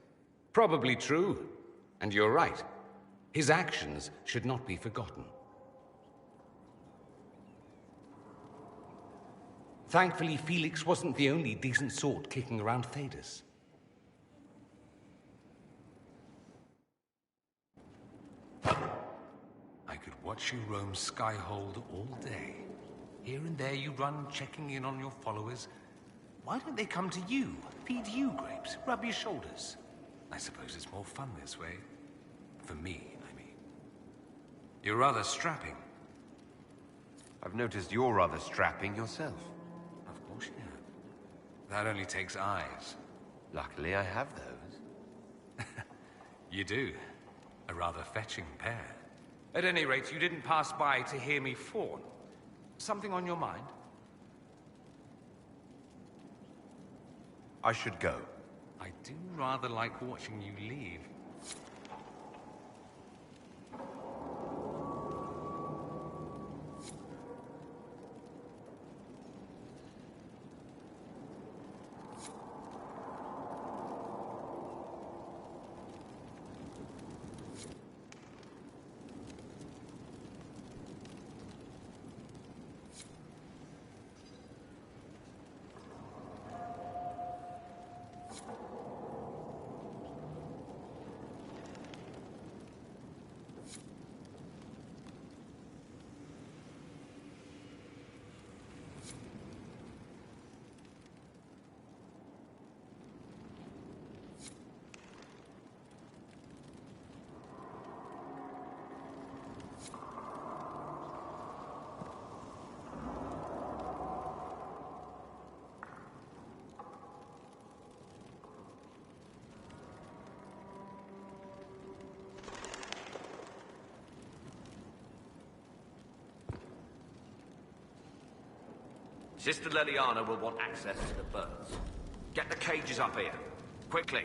Probably true. And you're right. His actions should not be forgotten. Thankfully, Felix wasn't the only decent sort kicking around Thedas. I could watch you roam Skyhold all day. Here and there you run, checking in on your followers. Why don't they come to you, feed you grapes, rub your shoulders? I suppose it's more fun this way. For me, I mean. You're rather strapping. I've noticed you're rather strapping yourself. Of course you have. That only takes eyes. Luckily, I have those. You do. A rather fetching pair. At any rate, you didn't pass by to hear me fawn. Something on your mind? I should go. I do rather like watching you leave. Sister Leliana will want access to the birds. Get the cages up here. Quickly.